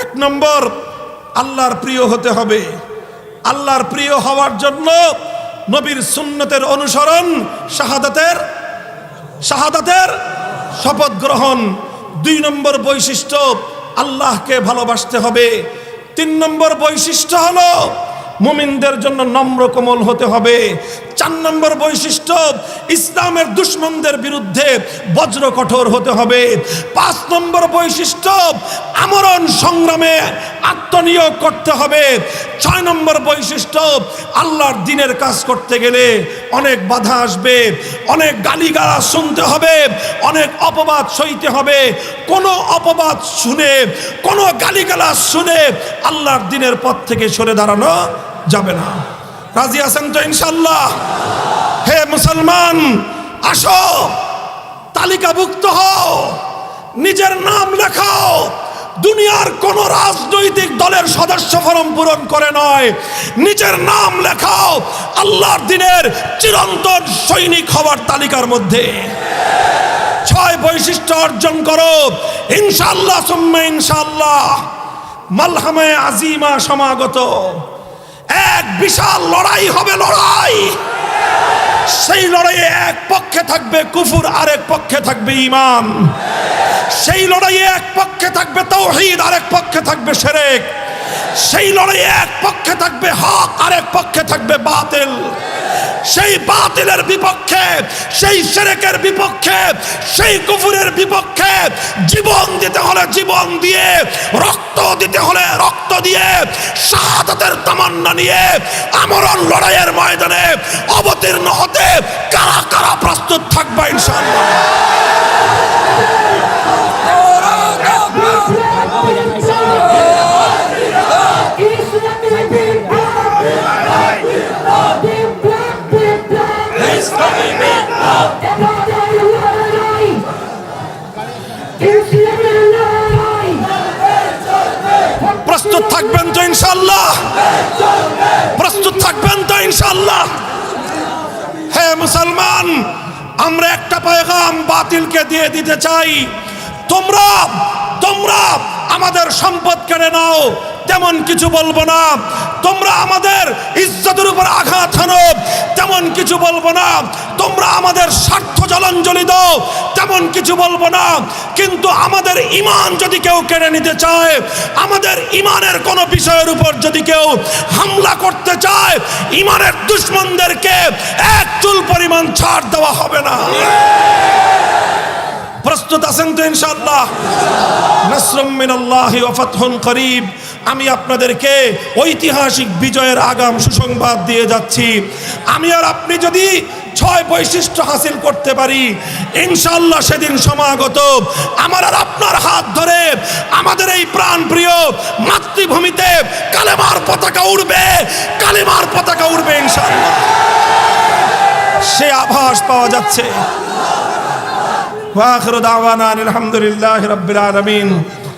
1 নম্বর, আল্লাহর প্রিয় হতে হবে। আল্লাহর প্রিয় হওয়ার জন্য নবীর সুন্নতের অনুসরণ, শাহাদাতের শপথ গ্রহণ। 2 নম্বর বৈশিষ্ট্য, আল্লাহকে ভালোবাসতে হবে। 3 নম্বর বৈশিষ্ট্য হলো মুমিনদের জন্য নম্র কোমল হতে হবে। 4 নম্বর বৈশিষ্ট্য, ইসলামের দুশমনদের বিরুদ্ধে বজ্র কঠোর হতে হবে। 5 নম্বর বৈশিষ্ট্য, আমরণ সংগ্রামে আত্মনিয়োগ করতে হবে। 6 নম্বর বৈশিষ্ট্য, আল্লাহর দ্বীনের কাজ করতে গেলে অনেক বাধা আসবে, অনেক গালিগালাজ শুনতে হবে, অনেক অপবাদ সইতে হবে। কোনো অপবাদ শুনে, কোনো গালিগালাজ শুনে আল্লাহর দ্বীনের পথ থেকে সরে দাঁড়ানো যাবে না। রাজি আছেন তো ইনশাআল্লাহ? হে মুসলমান, আসো, তালিকাভুক্ত হও, নিজের নাম লেখাও। দুনিয়ার কোন রাজনৈতিক দলের সদস্য ফরম পূরণ করে নয়, নিজের নাম লেখাও আল্লাহর দিনের চিরন্তন সৈনিক হওয়ার তালিকার মধ্যে। 6 বৈশিষ্ট্য অর্জন করো, ইনশাআল্লাহ সুম্মা ইনশাআল্লাহ মালহামায়ে আজিমা সমাগত। এক বিশাল লড়াই হবে, লড়াই। সেই লড়াইয়ে এক পক্ষে থাকবে কুফর, আরেক পক্ষে থাকবে ঈমান। সেই লড়াইয়ে এক পক্ষে থাকবে তাওহীদ, আরেক পক্ষে থাকবে শিরক। সেই লড়াইয়ে এক পক্ষে থাকবে হক, আরেক পক্ষে থাকবে বাতিল। সেই বাতিলের বিপক্ষে, সেই শিরকের বিপক্ষে, সেই কুফরের বিপক্ষে জীবন দিতে হলে জীবন দিয়ে, রক্ত দিতে হলে রক্ত দিয়ে, শাহাদাতের তামান্না নিয়ে আমরণ লড়াইয়ের ময়দানে অবতীর্ণ হতে কারা কারা প্রস্তুত থাকবে ইনশাআল্লাহ? প্রস্তুত থাকবেন তো ইনশাআল্লাহ? প্রস্তুত থাকবেন তো ইনশাআল্লাহ? হে মুসলমান, আমরা একটা পয়গাম বাতিলকে দিয়ে দিতে চাই। তোমরা আমাদের সম্পদ কেড়ে নাও, তেমন কিছু বলবো না। তোমরা আমাদের ইজ্জতের উপর আঘাত হানো, তেমন কিছু বলবো না। তোমরা আমাদের স্বার্থ জলাঞ্জলি দাও, তেমন কিছু বলবো না। কিন্তু আমাদের ঈমান যদি কেউ কেড়ে নিতে চায়, আমাদের ঈমানের কোনো বিষয়ের উপর যদি কেউ হামলা করতে চায়, ঈমানের দুশমনদেরকে এক চুল পরিমাণ ছাড় দেওয়া হবে না। প্রস্তুত আছেন তো ইনশাআল্লাহ? নাসরুম মিনাল্লাহি ওয়া ফাতহুন করিব। আমি আপনাদেরকে ঐতিহাসিক বিজয়ের আগাম সুসংবাদ দিয়ে যাচ্ছি। আমি আর আপনি যদি 6 বৈশিষ্ট্য হাসিল করতে পারি, ইনশাআল্লাহ সেদিন সমাগত। আমার আর আপনার হাত ধরে আমাদের এই প্রাণপ্রিয় মাতৃভূমিতে কালেমার পতাকা উড়বে, কালেমার পতাকা উড়বে ইনশাআল্লাহ। সে আভাস পাওয়া যাচ্ছে। وآخر دعوانا الحمد لله رب العالمين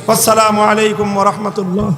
والسلام عليكم ورحمة الله